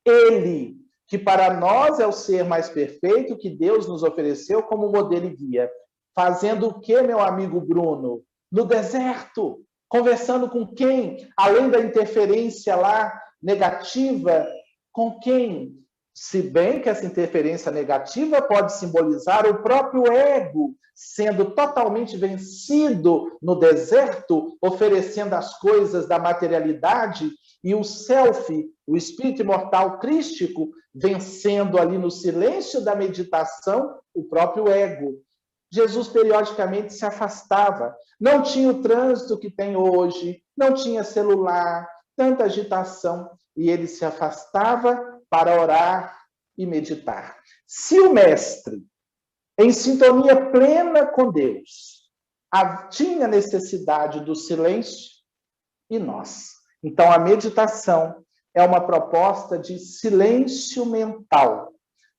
Ele, que para nós é o ser mais perfeito que Deus nos ofereceu como modelo e guia, fazendo o que, meu amigo Bruno? No deserto, conversando com quem? Além da interferência lá negativa, com quem? Se bem que essa interferência negativa pode simbolizar o próprio ego, sendo totalmente vencido no deserto, oferecendo as coisas da materialidade, e o self, o espírito imortal crístico, vencendo ali no silêncio da meditação o próprio ego. Jesus periodicamente se afastava. Não tinha o trânsito que tem hoje, não tinha celular, tanta agitação, e ele se afastava para orar e meditar. Se o mestre, em sintonia plena com Deus, tinha necessidade do silêncio, e nós? Então, a meditação é uma proposta de silêncio mental,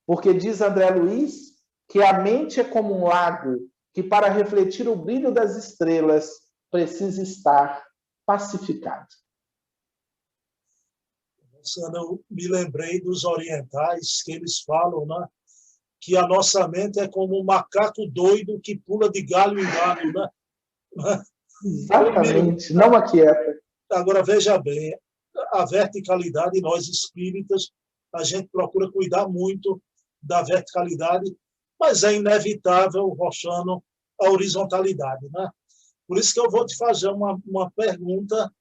porque diz André Luiz que a mente é como um lago que, para refletir o brilho das estrelas, precisa estar pacificado. Eu me lembrei dos orientais, que eles falam, né, que a nossa mente é como um macaco doido que pula de galho em galho, né? Exatamente, não aquieta. Agora, veja bem, a verticalidade, nós espíritas, a gente procura cuidar muito da verticalidade, mas é inevitável, Roxano, a horizontalidade, né? Por isso que eu vou te fazer uma pergunta.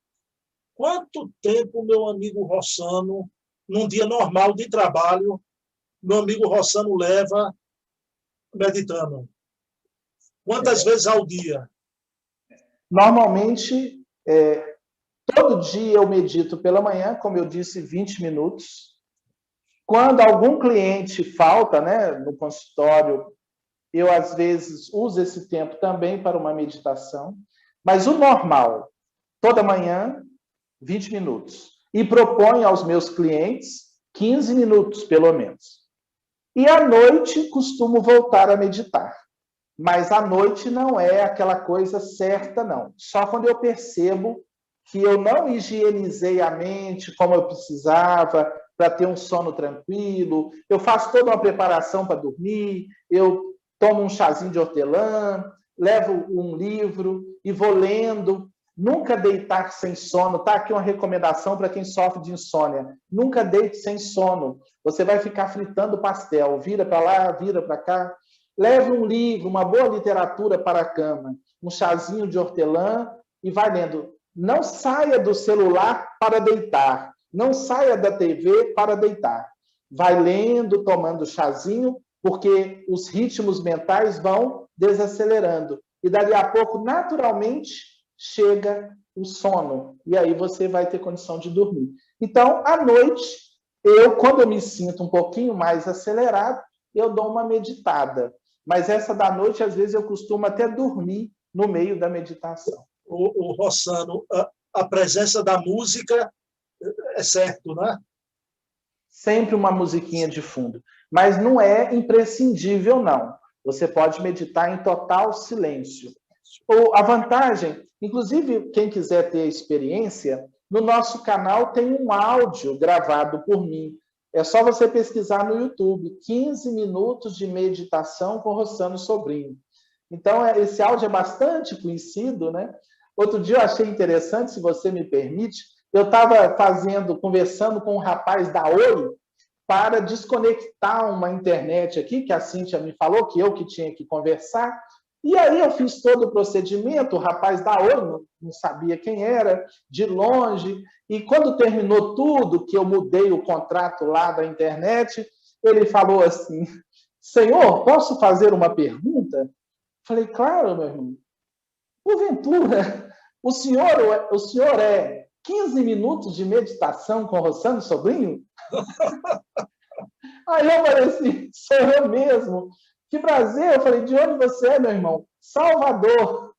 Quanto tempo, meu amigo Roxano, num dia normal de trabalho, meu amigo Roxano leva meditando? Quantas vezes ao dia? Normalmente, todo dia eu medito pela manhã, como eu disse, 20 minutos. Quando algum cliente falta, né, no consultório, eu, às vezes, uso esse tempo também para uma meditação. Mas o normal, toda manhã, 20 minutos. E proponho aos meus clientes 15 minutos, pelo menos. E à noite, costumo voltar a meditar. Mas à noite não é aquela coisa certa, não. Só quando eu percebo que eu não higienizei a mente como eu precisava para ter um sono tranquilo, eu faço toda uma preparação para dormir, eu tomo um chazinho de hortelã, levo um livro e vou lendo. Nunca deitar sem sono. Está aqui uma recomendação para quem sofre de insônia. Nunca deite sem sono. Você vai ficar fritando pastel. Vira para lá, vira para cá. Leve um livro, uma boa literatura para a cama, um chazinho de hortelã e vai lendo. Não saia do celular para deitar. Não saia da TV para deitar. Vai lendo, tomando chazinho, porque os ritmos mentais vão desacelerando. E dali a pouco, naturalmente, chega o sono. E aí você vai ter condição de dormir. Então, à noite, quando eu me sinto um pouquinho mais acelerado, eu dou uma meditada. Mas essa da noite, às vezes, eu costumo até dormir no meio da meditação. O Roxano, a presença da música é certo, né? Sempre uma musiquinha de fundo. Mas não é imprescindível, não. Você pode meditar em total silêncio. A vantagem, inclusive, quem quiser ter experiência, No nosso canal tem um áudio gravado por mim. É só você pesquisar no YouTube, 15 minutos de meditação com Rossano Sobrinho. Então, esse áudio é bastante conhecido, né? Outro dia eu achei interessante, se você me permite, eu estava conversando com um rapaz da Oi para desconectar uma internet aqui, que a Cíntia me falou, que eu que tinha que conversar. E aí eu fiz todo o procedimento, o rapaz da Oi não sabia quem era, de longe, e quando terminou tudo, que eu mudei o contrato lá da internet, ele falou assim, senhor, posso fazer uma pergunta? Falei, claro, meu irmão. Porventura, o senhor é 15 minutos de meditação com Rossano Sobrinho? Aí eu falei assim, sou eu mesmo. Que prazer. Eu falei, de onde você é, meu irmão? Salvador.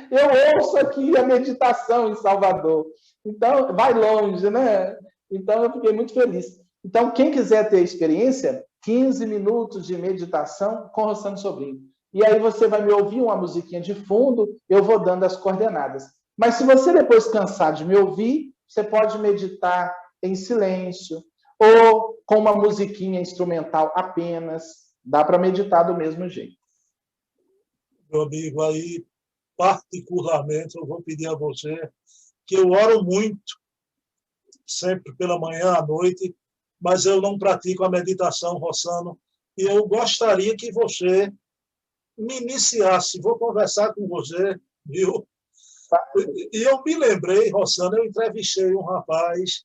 Eu ouço aqui a meditação em Salvador. Então, vai longe, né? Então, eu fiquei muito feliz. Então, quem quiser ter experiência, 15 minutos de meditação com Rossano Sobrinho. E aí você vai me ouvir uma musiquinha de fundo, eu vou dando as coordenadas. Mas se você depois cansar de me ouvir, você pode meditar em silêncio ou com uma musiquinha instrumental apenas. Dá para meditar do mesmo jeito. Meu amigo, aí, particularmente, eu vou pedir a você que eu oro muito, sempre pela manhã, à noite, mas eu não pratico a meditação, Rossano, e eu gostaria que você me iniciasse. Vou conversar com você, viu? E eu me lembrei, Rossano, eu entrevistei um rapaz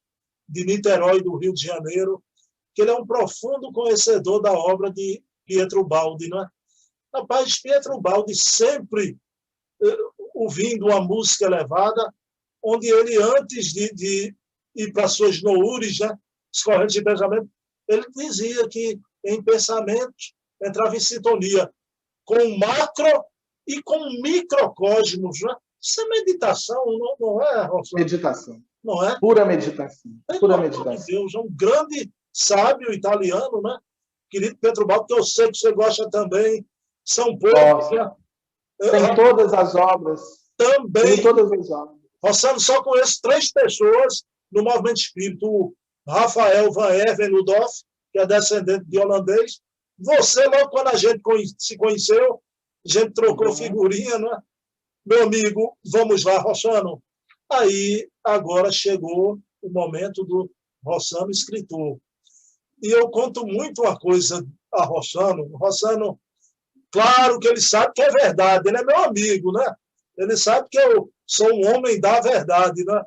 de Niterói, do Rio de Janeiro, que ele é um profundo conhecedor da obra de Pietro Baldi, não é? Rapaz, Pietro Baldi sempre ouvindo uma música elevada, onde ele, antes de ir para suas noures, né, as correntes de pensamento, ele dizia que em pensamento entrava em sintonia com o macro e com o microcosmos. Né? Isso é meditação, não é, Rossano? Meditação. Não é? Pura meditação. Pura meditação. De Deus, é um grande sábio italiano, né? Querido Pietro Baldi, que eu sei que você gosta também. São poucos, né? Tem todas as obras. Também. Tem todas as obras. Rossano, só conheço 3 pessoas no movimento espírita. O Rafael Van Evernudoff, que é descendente de holandês. Você, logo quando a gente se conheceu, a gente trocou figurinha, né? Meu amigo, vamos lá, Rossano. Aí, agora chegou o momento do Rossano escritor. E eu conto muito uma coisa a Rossano. Rossano, claro que ele sabe que é verdade, ele é meu amigo, né? Ele sabe que eu sou um homem da verdade, né?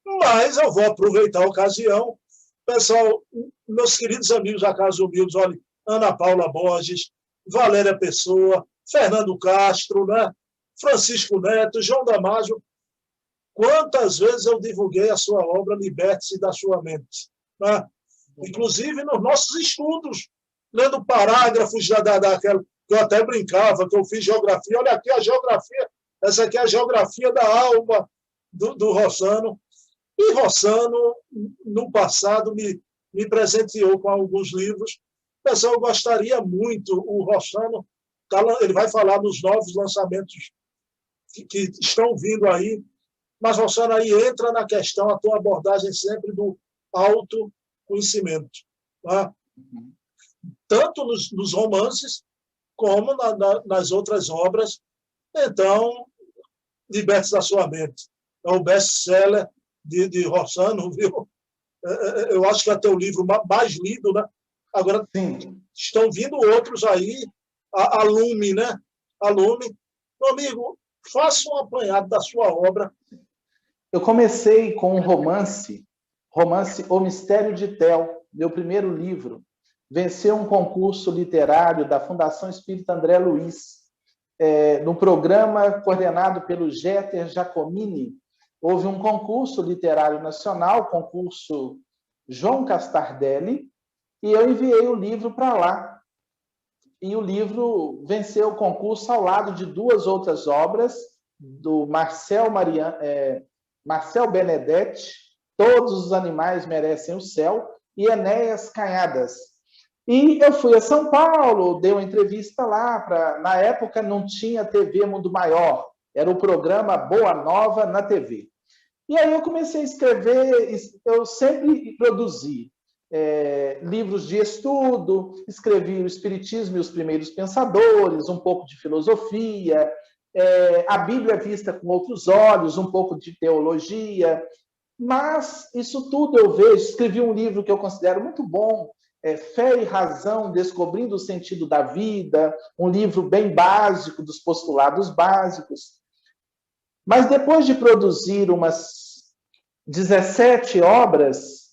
Mas eu vou aproveitar a ocasião. Pessoal, meus queridos amigos da Casa Humildes, olha, Ana Paula Borges, Valéria Pessoa, Fernando Castro, né? Francisco Neto, João Damasio, quantas vezes eu divulguei a sua obra Liberte-se da Sua Mente, né? Inclusive nos nossos estudos, lendo parágrafos daquela, que eu até brincava, que eu fiz geografia, olha aqui a geografia, essa aqui é a geografia da alma do Rossano. E Rossano, no passado, me presenteou com alguns livros. Pessoal, eu gostaria muito, o Rossano, ele vai falar nos novos lançamentos que estão vindo aí, mas, Rossano, aí entra na questão, a tua abordagem sempre do autoconhecimento. Tá? Tanto nos romances, como nas outras obras. Então, Liberte-se da Sua Mente. É o best-seller de Rossano, viu? Eu acho que é teu livro mais lido, né? Agora, sim, estão vindo outros aí, a Lume, né? A Lume. Meu amigo, faça um apanhado da sua obra. Eu comecei com um romance O Mistério de Tel, meu primeiro livro. Venceu um concurso literário da Fundação Espírita André Luiz. No programa coordenado pelo Jeter Giacomini, houve um concurso literário nacional, concurso João Castardelli, e eu enviei o livro para lá. E o livro venceu o concurso ao lado de 2 outras obras, do Marcel Benedetti, Todos os Animais Merecem o Céu, e Enéas Canhadas. E eu fui a São Paulo, dei uma entrevista lá. Na época não tinha TV Mundo Maior, era o programa Boa Nova na TV. E aí eu comecei a escrever, eu sempre produzi livros de estudo, escrevi o Espiritismo e os Primeiros Pensadores, um pouco de filosofia, a Bíblia vista com outros olhos, um pouco de teologia, mas isso tudo eu vejo, escrevi um livro que eu considero muito bom, Fé e Razão, Descobrindo o Sentido da Vida, um livro bem básico, dos postulados básicos. Mas depois de produzir umas 17 obras,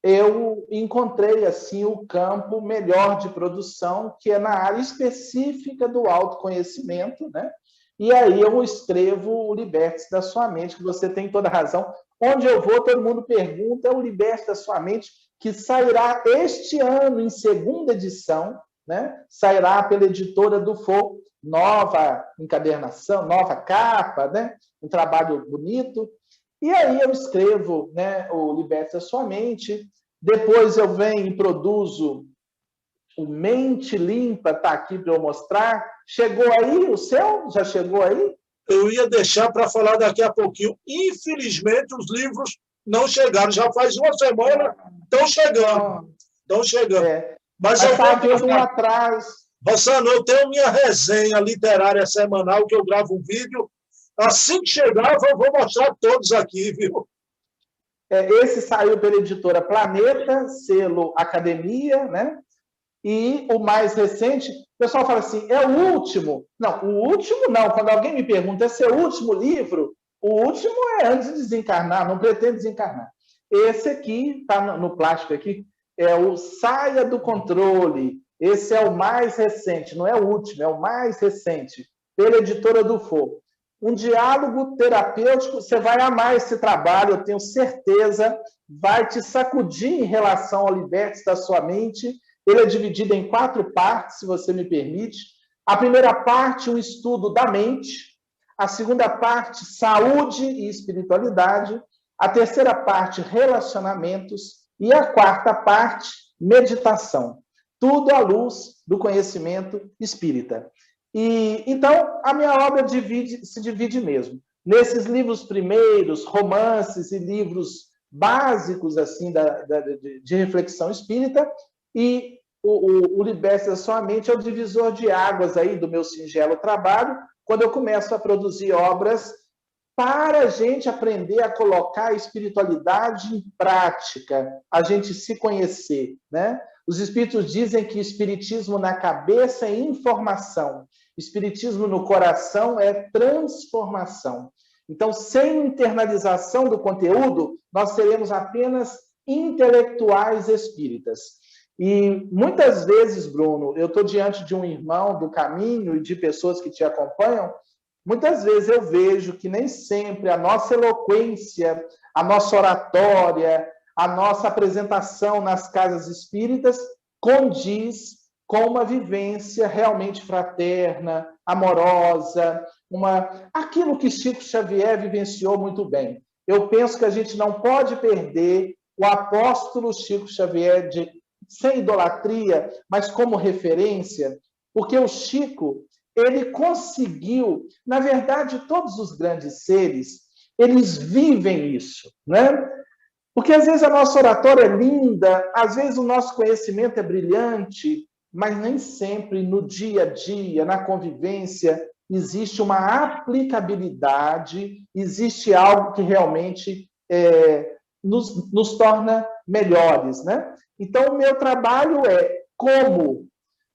eu encontrei assim o campo melhor de produção, que é na área específica do autoconhecimento, né? E aí eu escrevo o Liberte-se da Sua Mente, que você tem toda a razão. Onde eu vou, todo mundo pergunta, é o Liberte-se da Sua Mente, que sairá este ano em segunda edição, né? Sairá pela editora do Fogo, nova encadernação, nova capa, né? Um trabalho bonito. E aí eu escrevo, né, o Liberte-se da Sua Mente, depois eu venho e produzo o Mente Limpa, está aqui para eu mostrar. Chegou aí o seu? Já chegou aí? Eu ia deixar para falar daqui a pouquinho. Infelizmente, os livros não chegaram. Já faz uma semana, estão chegando. Estão chegando. Mas eu está havendo um atraso. Rossano, eu tenho minha resenha literária semanal, que eu gravo um vídeo. Assim que chegar, eu vou mostrar todos aqui, viu? Esse saiu pela editora Planeta, selo Academia, né? E o mais recente, o pessoal fala assim, é o último. Não, o último não. Quando alguém me pergunta, esse é o último livro? O último é antes de desencarnar, não pretende desencarnar. Esse aqui, está no plástico aqui, é o Saia do Controle. Esse é o mais recente, não é o último, é o mais recente, pela editora do Fogo. Um diálogo terapêutico, você vai amar esse trabalho, eu tenho certeza, vai te sacudir em relação ao Liberte-se da Sua Mente. Ele é dividido em 4 partes, se você me permite. A primeira parte, o estudo da mente. A segunda parte, saúde e espiritualidade. A terceira parte, relacionamentos. E a quarta parte, meditação. Tudo à luz do conhecimento espírita. E então, a minha obra se divide mesmo. Nesses livros primeiros, romances e livros básicos assim de reflexão espírita, e o Liberte-se da Sua Mente é o divisor de águas aí do meu singelo trabalho, quando eu começo a produzir obras para a gente aprender a colocar a espiritualidade em prática, a gente se conhecer, né? Os espíritos dizem que espiritismo na cabeça é informação, espiritismo no coração é transformação. Então, sem internalização do conteúdo, nós seremos apenas intelectuais espíritas. E muitas vezes, Bruno, eu estou diante de um irmão do caminho e de pessoas que te acompanham, muitas vezes eu vejo que nem sempre a nossa eloquência, a nossa oratória, a nossa apresentação nas casas espíritas condiz com uma vivência realmente fraterna, amorosa, aquilo que Chico Xavier vivenciou muito bem. Eu penso que a gente não pode perder o apóstolo Chico Xavier sem idolatria, mas como referência, porque o Chico, ele conseguiu, na verdade, todos os grandes seres, eles vivem isso, né? Porque às vezes a nossa oratória é linda, às vezes o nosso conhecimento é brilhante, mas nem sempre no dia a dia, na convivência, existe uma aplicabilidade, existe algo que realmente nos torna melhores, né? Então, o meu trabalho é como,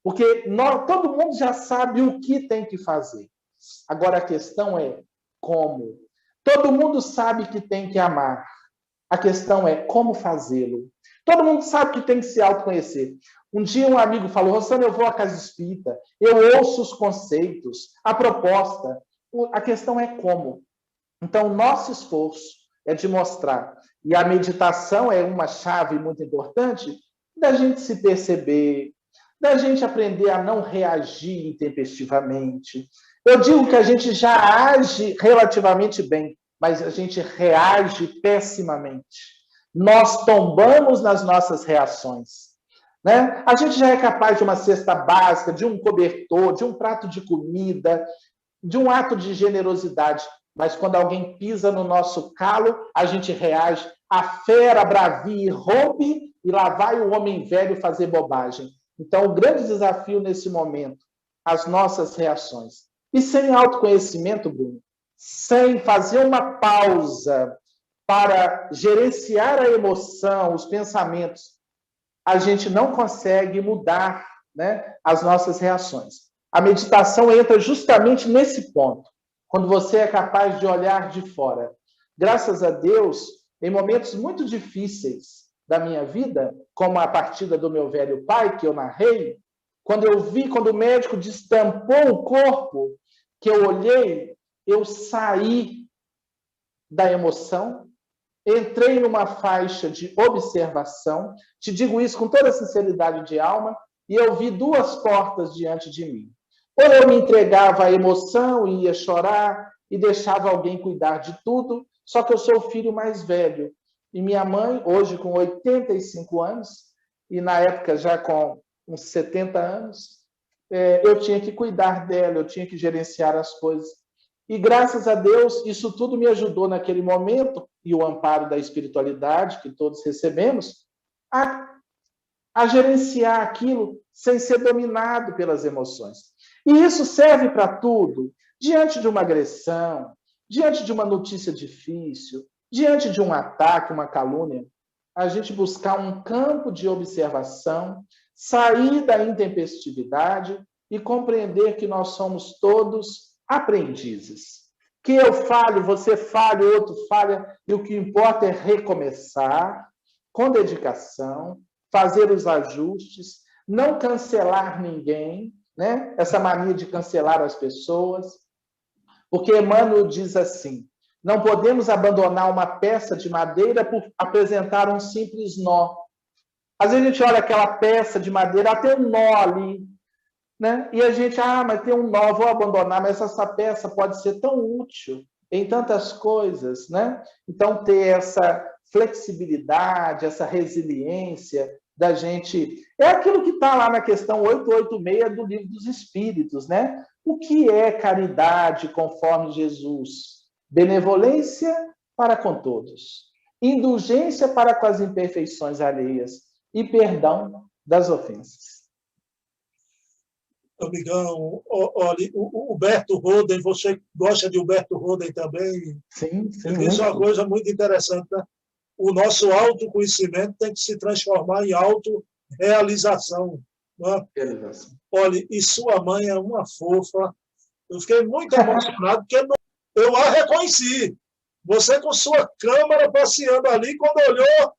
porque todo mundo já sabe o que tem que fazer. Agora, a questão é como. Todo mundo sabe que tem que amar. A questão é como fazê-lo. Todo mundo sabe que tem que se autoconhecer. Um dia um amigo falou, Rossano, eu vou à casa espírita, eu ouço os conceitos, a proposta. A questão é como. Então, o nosso esforço é de mostrar. E a meditação é uma chave muito importante da gente se perceber, da gente aprender a não reagir intempestivamente. Eu digo que a gente já age relativamente bem, mas a gente reage pessimamente. Nós tombamos nas nossas reações, né? A gente já é capaz de uma cesta básica, de um cobertor, de um prato de comida, de um ato de generosidade, mas quando alguém pisa no nosso calo, a gente reage. A fera bravia e rompe, e lá vai o homem velho fazer bobagem. Então, o grande desafio nesse momento, as nossas reações. E sem autoconhecimento, Bruno, sem fazer uma pausa para gerenciar a emoção, os pensamentos, a gente não consegue mudar, né, as nossas reações. A meditação entra justamente nesse ponto, quando você é capaz de olhar de fora. Graças a Deus, em momentos muito difíceis da minha vida, como a partida do meu velho pai, que eu narrei, quando o médico destampou o corpo, que eu olhei, eu saí da emoção, entrei numa faixa de observação, te digo isso com toda a sinceridade de alma, e eu vi duas portas diante de mim. Ou eu me entregava à emoção e ia chorar e deixava alguém cuidar de tudo, só que eu sou o filho mais velho. E minha mãe, hoje com 85 anos, e na época já com uns 70 anos, eu tinha que cuidar dela, eu tinha que gerenciar as coisas. E graças a Deus, isso tudo me ajudou naquele momento, e o amparo da espiritualidade que todos recebemos, a gerenciar aquilo sem ser dominado pelas emoções. E isso serve para tudo. Diante de uma agressão, diante de uma notícia difícil, diante de um ataque, uma calúnia, a gente buscar um campo de observação, sair da intempestividade e compreender que nós somos todos aprendizes. Que eu falho, você falha, o outro falha, e o que importa é recomeçar com dedicação, fazer os ajustes, não cancelar ninguém, né? Essa mania de cancelar as pessoas, porque Emmanuel diz assim: não podemos abandonar uma peça de madeira por apresentar um simples nó. Às vezes a gente olha aquela peça de madeira, ela tem um nó ali, né? E a gente, mas tem um nó, vou abandonar, mas essa peça pode ser tão útil em tantas coisas, né? Então, ter essa flexibilidade, essa resiliência da gente... É aquilo que está lá na questão 886 do Livro dos Espíritos, né? O que é caridade conforme Jesus? Benevolência para com todos, indulgência para com as imperfeições alheias e perdão das ofensas. Amigão, olha, o Humberto Roden, você gosta de Humberto Roden também? Sim. Isso é uma coisa muito interessante, né? O nosso autoconhecimento tem que se transformar em autorrealização. Né? Olha, e sua mãe é uma fofa. Eu fiquei muito emocionado, porque eu a reconheci. Você com sua câmera passeando ali, quando olhou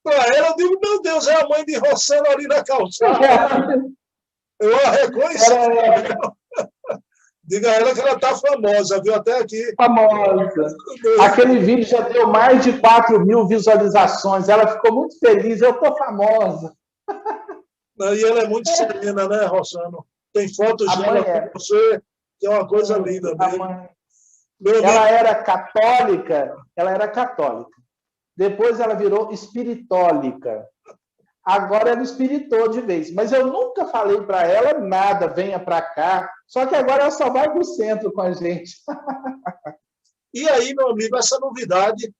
para ela, eu digo, meu Deus, é a mãe de Rossano ali na calçada. Eu a reconheci. Diga a ela que ela está famosa, viu? Até aqui. Famosa. Aquele vídeo já deu mais de 4.000 visualizações. Ela ficou muito feliz. Eu estou famosa. E ela é muito serena, né, Rossano? Tem fotos dela com você, que é uma coisa linda mesmo. Ela era católica. Depois ela virou espiritólica. Agora ela espiritou de vez. Mas eu nunca falei para ela nada, venha para cá. Só que agora ela só vai para o centro com a gente. E aí, meu amigo, essa novidade,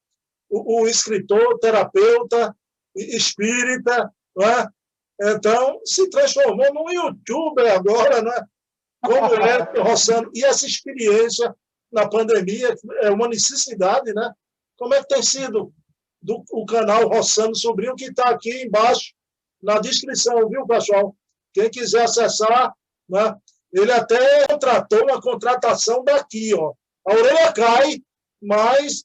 o escritor, terapeuta, espírita, não é? Então, se transformou num youtuber agora, né? Como é, Rossano? E essa experiência na pandemia é uma necessidade, né? Como é que tem sido o canal Rossano Sobrinho, que está aqui embaixo na descrição, viu, pessoal? Quem quiser acessar, né? Ele até contratou uma contratação daqui, ó. A orelha cai, mas...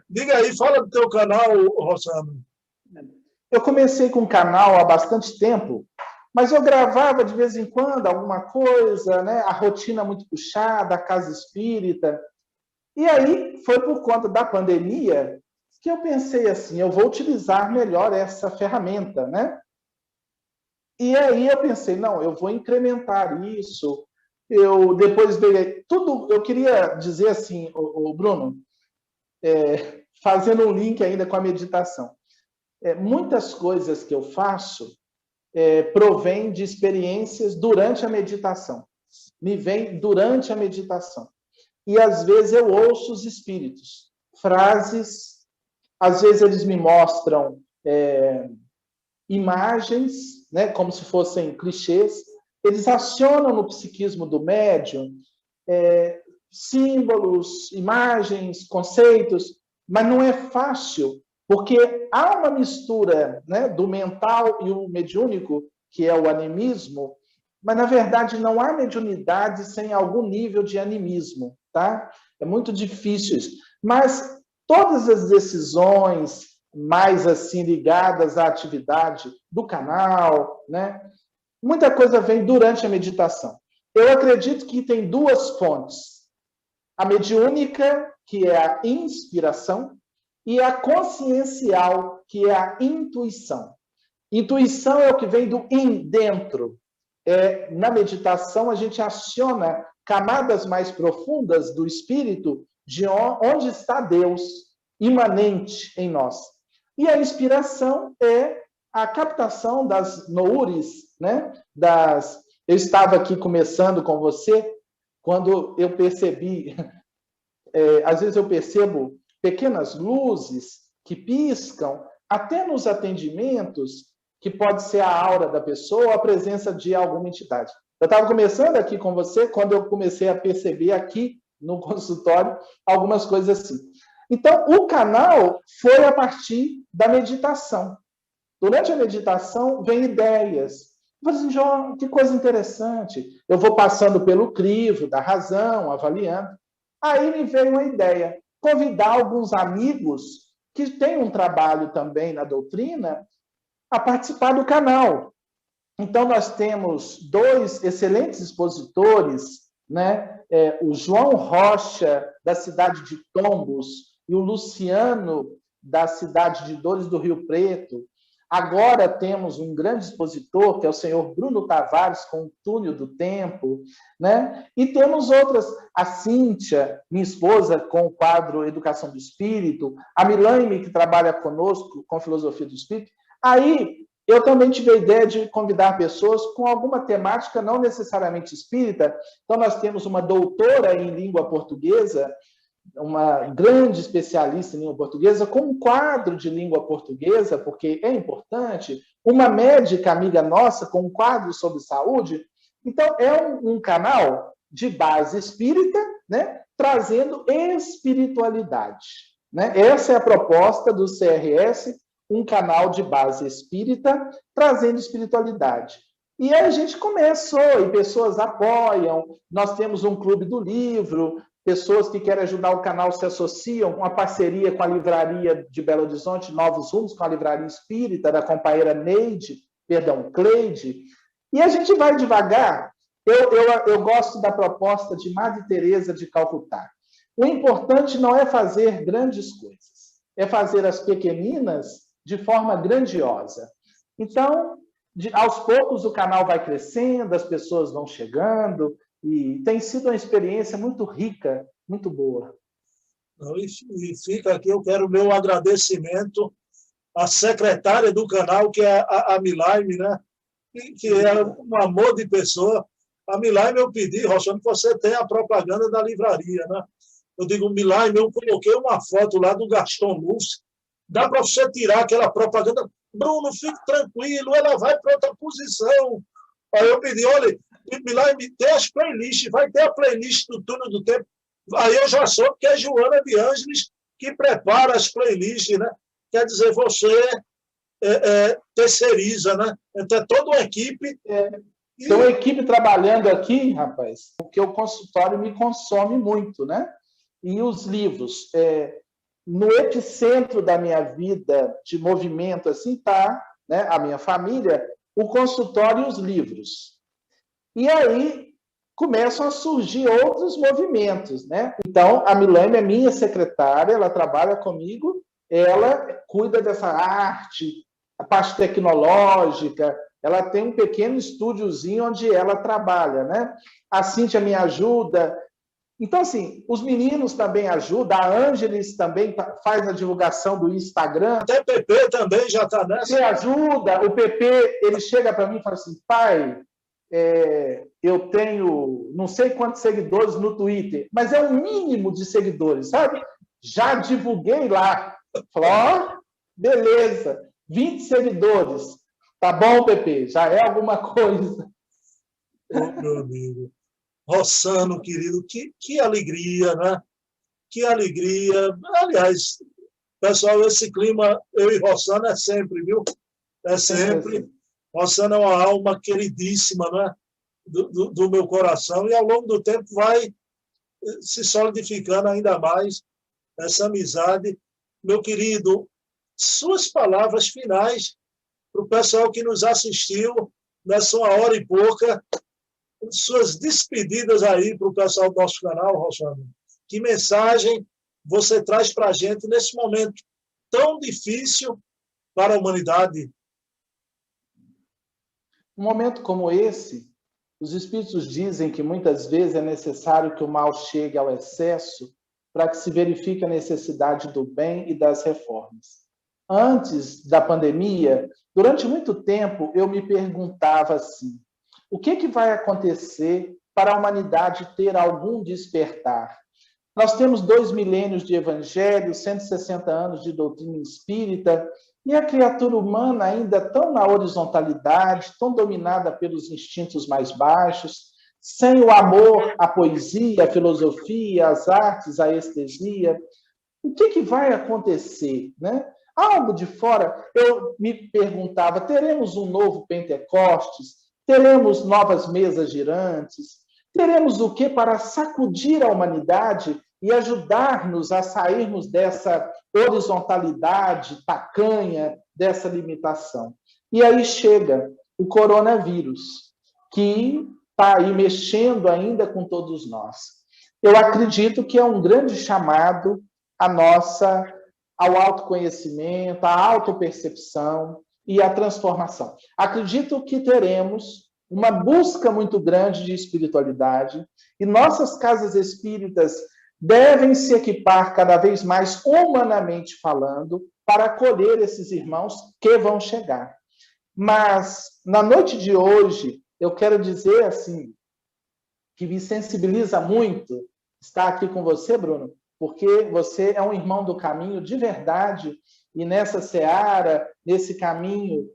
Diga aí, fala do teu canal, Rossano. Eu comecei com o canal há bastante tempo, mas eu gravava de vez em quando alguma coisa, né? A rotina muito puxada, a casa espírita. E aí foi por conta da pandemia que eu pensei assim, eu vou utilizar melhor essa ferramenta, né? E aí eu pensei, não, eu vou incrementar isso. Eu depois veio tudo. Eu queria dizer assim, o Bruno, fazendo um link ainda com a meditação. Muitas coisas que eu faço provém de experiências durante a meditação. Me vem durante a meditação. e às vezes eu ouço os espíritos, frases, às vezes eles me mostram imagens, né, como se fossem clichês, eles acionam no psiquismo do médium símbolos, imagens, conceitos, mas não é fácil, porque há uma mistura, né, do mental e o mediúnico, que é o animismo, mas, na verdade, não há mediunidade sem algum nível de animismo, tá? É muito difícil isso. Mas todas as decisões mais assim ligadas à atividade do canal, né? Muita coisa vem durante a meditação. Eu acredito que tem duas fontes. A mediúnica, que é a inspiração, e a consciencial, que é a intuição. Intuição é o que vem do in, dentro. Na meditação, a gente aciona camadas mais profundas do espírito, de onde está Deus, imanente em nós. E a inspiração é a captação das noures, né? Eu estava aqui começando com você, quando eu percebi, às vezes eu percebo pequenas luzes que piscam, até nos atendimentos, que pode ser a aura da pessoa ou a presença de alguma entidade. Eu estava começando aqui com você, quando eu comecei a perceber aqui no consultório algumas coisas assim. Então, o canal foi a partir da meditação. Durante a meditação, vem ideias. Eu falei assim, João, que coisa interessante. Eu vou passando pelo crivo da razão, avaliando. Aí me veio uma ideia, convidar alguns amigos que têm um trabalho também na doutrina a participar do canal. Então, nós temos dois excelentes expositores, né? O João Rocha, da cidade de Tombos, e o Luciano, da cidade de Dores do Rio Preto. Agora temos um grande expositor, que é o senhor Bruno Tavares, com o Túnel do Tempo, né? E temos outras, a Cíntia, minha esposa, com o quadro Educação do Espírito, a Milaime, que trabalha conosco com Filosofia do Espírito. Aí, eu também tive a ideia de convidar pessoas com alguma temática, não necessariamente espírita. Então, nós temos uma doutora em língua portuguesa, uma grande especialista em língua portuguesa, com um quadro de língua portuguesa, porque é importante, uma médica amiga nossa com um quadro sobre saúde. Então, é um canal de base espírita, né, trazendo espiritualidade, né? Essa é a proposta do CRS, um canal de base espírita, trazendo espiritualidade. E aí a gente começou, e pessoas apoiam, nós temos um clube do livro, pessoas que querem ajudar o canal se associam, com a parceria com a livraria de Belo Horizonte, Novos Rumos, com a livraria espírita da companheira Cleide, e a gente vai devagar. Eu gosto da proposta de Madre Teresa de Calcutá. O importante não é fazer grandes coisas, é fazer as pequeninas de forma grandiosa. Então, aos poucos o canal vai crescendo, as pessoas vão chegando, e tem sido uma experiência muito rica, muito boa. E fica aqui, eu quero o meu agradecimento à secretária do canal, que é a Milaime, né? Que é um amor de pessoa. A Milaime, eu pedi, Roxane, que você tenha a propaganda da livraria, né? Eu digo, Milaime, eu coloquei uma foto lá do Gaston Lúcio, dá para você tirar aquela propaganda. Bruno, fique tranquilo, ela vai para outra posição. Aí eu pedi, olha, Milaime, tem as playlists, vai ter a playlist do Túnel do Tempo. Aí eu já soube que é Joana de Ângeles que prepara as playlists, né? Quer dizer, você terceiriza, né? Então, é toda uma equipe. Tem uma equipe trabalhando aqui, rapaz, porque o consultório me consome muito, né? E os livros, no epicentro da minha vida de movimento, assim, tá, né? A minha família, o consultório e os livros. E aí começam a surgir outros movimentos, né? Então, a Milaime é minha secretária, ela trabalha comigo, ela cuida dessa arte, a parte tecnológica, ela tem um pequeno estúdiozinho onde ela trabalha, né? A Cíntia me ajuda. Então, assim, os meninos também ajudam, a Ângeles também faz a divulgação do Instagram. Até o PP também já está nessa. Você ajuda, o PP, ele chega para mim e fala assim, pai, eu tenho não sei quantos seguidores no Twitter, mas é o mínimo de seguidores, sabe? Já divulguei lá. Falei, ó, beleza, 20 seguidores. Tá bom, Pepe, já é alguma coisa. Ô, meu amigo. Rossano, querido, que alegria, né? Que alegria. Aliás, pessoal, esse clima, eu e Rossano é sempre, viu? É sempre. Rossano é uma alma queridíssima, né? Do meu coração, e ao longo do tempo vai se solidificando ainda mais essa amizade. Meu querido, suas palavras finais para o pessoal que nos assistiu nessa 1 hora e pouca, suas despedidas aí para o pessoal do nosso canal, Rossano. Que mensagem você traz para a gente nesse momento tão difícil para a humanidade? Um momento como esse, os espíritos dizem que muitas vezes é necessário que o mal chegue ao excesso para que se verifique a necessidade do bem e das reformas. Antes da pandemia, durante muito tempo, eu me perguntava assim, o que vai acontecer para a humanidade ter algum despertar? Nós temos 2 milênios de evangelho, 160 anos de doutrina espírita, e a criatura humana ainda tão na horizontalidade, tão dominada pelos instintos mais baixos, sem o amor, a poesia, a filosofia, as artes, a estesia. O que vai acontecer, né? Algo de fora, eu me perguntava, teremos um novo Pentecostes? Teremos novas mesas girantes? Teremos o que para sacudir a humanidade e ajudar-nos a sairmos dessa horizontalidade tacanha, dessa limitação? E aí chega o coronavírus, que está aí mexendo ainda com todos nós. Eu acredito que é um grande chamado ao autoconhecimento, à autopercepção e à transformação. Acredito que teremos uma busca muito grande de espiritualidade e nossas casas espíritas devem se equipar cada vez mais humanamente falando para acolher esses irmãos que vão chegar. Mas, na noite de hoje, eu quero dizer assim, que me sensibiliza muito estar aqui com você, Bruno, porque você é um irmão do caminho de verdade, e nessa seara, nesse caminho,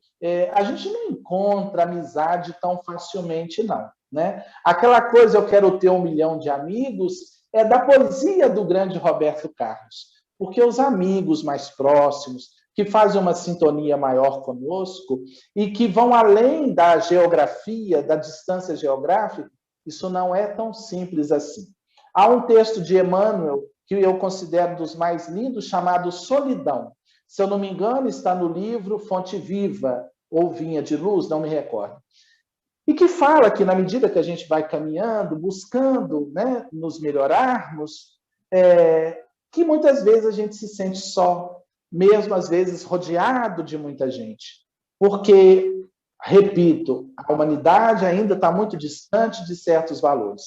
a gente não encontra amizade tão facilmente, não. Né? Aquela coisa, eu quero ter 1 milhão de amigos, é da poesia do grande Roberto Carlos, porque os amigos mais próximos, que fazem uma sintonia maior conosco e que vão além da geografia, da distância geográfica, isso não é tão simples assim. Há um texto de Emmanuel que eu considero dos mais lindos, chamado Solidão. Se eu não me engano, está no livro Fonte Viva, ou Vinha de Luz, não me recordo. E que fala que, na medida que a gente vai caminhando, buscando, né, nos melhorarmos, que muitas vezes a gente se sente só, mesmo às vezes rodeado de muita gente. Porque, repito, a humanidade ainda está muito distante de certos valores.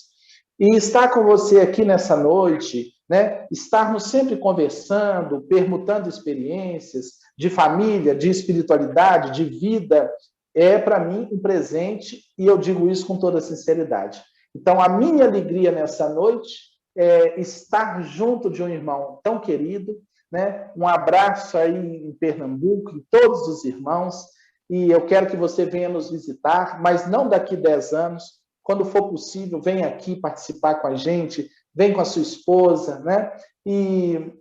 E estar com você aqui nessa noite, né, estarmos sempre conversando, permutando experiências de família, de espiritualidade, de vida, é para mim um presente, e eu digo isso com toda sinceridade. Então, a minha alegria nessa noite é estar junto de um irmão tão querido, né? Um abraço aí em Pernambuco, em todos os irmãos, e eu quero que você venha nos visitar, mas não daqui 10 anos, quando for possível, venha aqui participar com a gente, vem com a sua esposa, né? E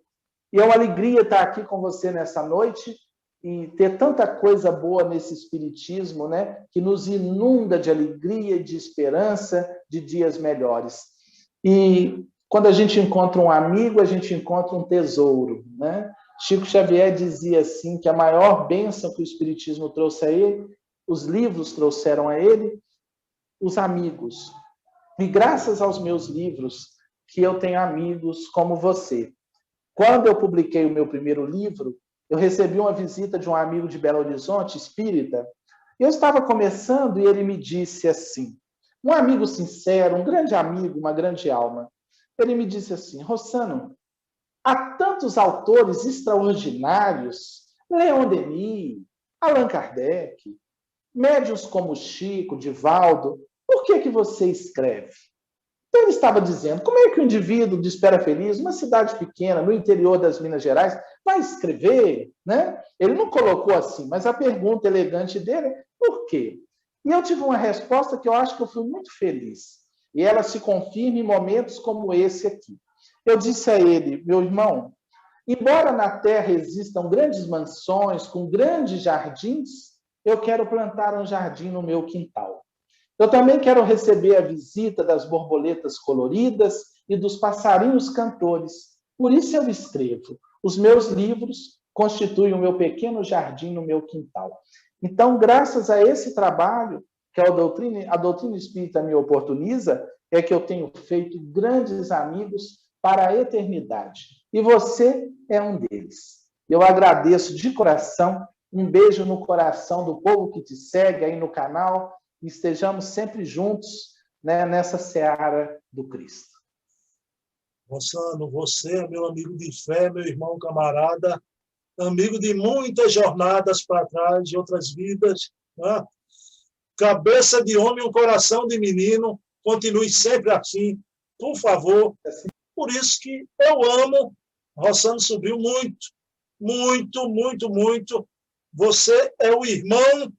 é uma alegria estar aqui com você nessa noite e ter tanta coisa boa nesse espiritismo, né? Que nos inunda de alegria e de esperança de dias melhores. E quando a gente encontra um amigo, a gente encontra um tesouro, né? Chico Xavier dizia assim que a maior bênção que o espiritismo trouxe a ele, os livros trouxeram a ele, os amigos. E graças aos meus livros que eu tenho amigos como você. Quando eu publiquei o meu primeiro livro, eu recebi uma visita de um amigo de Belo Horizonte, espírita. Eu estava começando e ele me disse assim, um amigo sincero, um grande amigo, uma grande alma. Ele me disse assim, Rossano, há tantos autores extraordinários, Leon Denis, Allan Kardec, médiuns como Chico, Divaldo, por que você escreve? Então, ele estava dizendo, como é que um indivíduo de Espera Feliz, uma cidade pequena, no interior das Minas Gerais, vai escrever? Né? Ele não colocou assim, mas a pergunta elegante dele é, por quê? E eu tive uma resposta que eu acho que eu fui muito feliz. E ela se confirma em momentos como esse aqui. Eu disse a ele, meu irmão, embora na Terra existam grandes mansões com grandes jardins, eu quero plantar um jardim no meu quintal. Eu também quero receber a visita das borboletas coloridas e dos passarinhos cantores. Por isso eu escrevo. Os meus livros constituem o meu pequeno jardim no meu quintal. Então, graças a esse trabalho que a doutrina espírita me oportuniza, é que eu tenho feito grandes amigos para a eternidade. E você é um deles. Eu agradeço de coração. Um beijo no coração do povo que te segue aí no canal. E estejamos sempre juntos, né, nessa seara do Cristo. Rossano, você é meu amigo de fé, meu irmão camarada, amigo de muitas jornadas para trás, de outras vidas, né? Cabeça de homem, um coração de menino, continue sempre assim, por favor. Por isso que eu amo Rossano Sobrinho muito, muito, muito, muito. Você é o irmão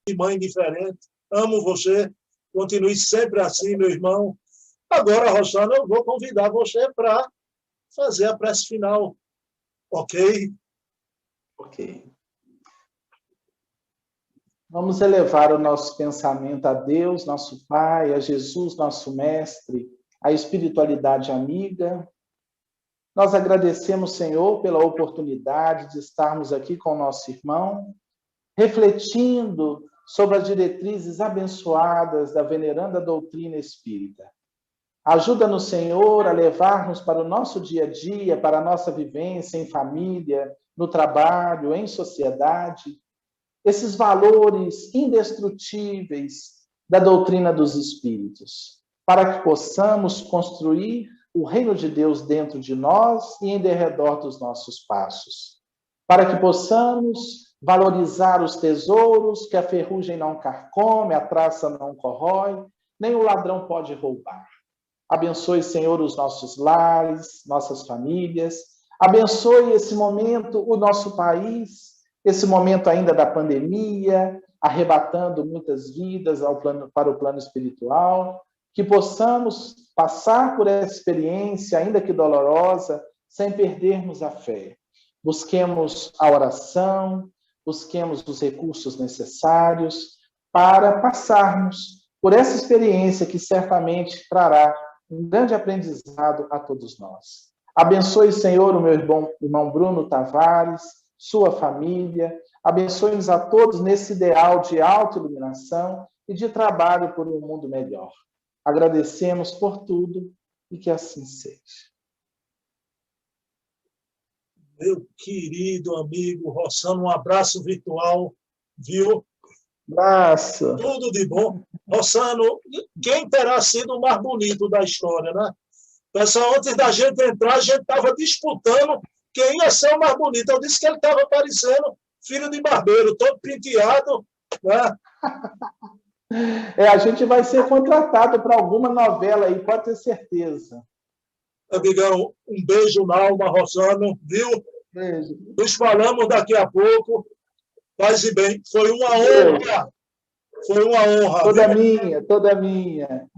de mãe diferente. Amo você, continue sempre assim, meu irmão. Agora, Rossano, eu vou convidar você para fazer a prece final, ok? Ok. Vamos elevar o nosso pensamento a Deus, nosso Pai, a Jesus, nosso Mestre, a espiritualidade amiga. Nós agradecemos, Senhor, pela oportunidade de estarmos aqui com o nosso irmão, refletindo sobre as diretrizes abençoadas da veneranda doutrina espírita. Ajuda-nos, Senhor, a levar-nos para o nosso dia a dia, para a nossa vivência em família, no trabalho, em sociedade, esses valores indestrutíveis da doutrina dos espíritos, para que possamos construir o reino de Deus dentro de nós e em derredor dos nossos passos, para que possamos valorizar os tesouros que a ferrugem não carcome, a traça não corrói, nem o ladrão pode roubar. Abençoe, Senhor, os nossos lares, nossas famílias. Abençoe esse momento, o nosso país, esse momento ainda da pandemia, arrebatando muitas vidas para o plano espiritual. Que possamos passar por essa experiência, ainda que dolorosa, sem perdermos a fé. Busquemos a oração, busquemos os recursos necessários para passarmos por essa experiência que certamente trará um grande aprendizado a todos nós. Abençoe, Senhor, o meu irmão Bruno Tavares, sua família. Abençoe-nos a todos nesse ideal de autoiluminação e de trabalho por um mundo melhor. Agradecemos por tudo e que assim seja. Meu querido amigo Rossano, um abraço virtual, viu? Abraço. Tudo de bom. Rossano, quem terá sido o mais bonito da história, né? Pessoal, antes da gente entrar, a gente estava disputando quem ia ser o mais bonito. Eu disse que ele estava parecendo filho de barbeiro, todo penteado, né? A gente vai ser contratado para alguma novela aí, pode ter certeza. Amigão, um beijo na alma, Rossano, viu? Beijo. Nos falamos daqui a pouco. Paz e bem. Foi uma honra. Foi uma honra. Toda minha.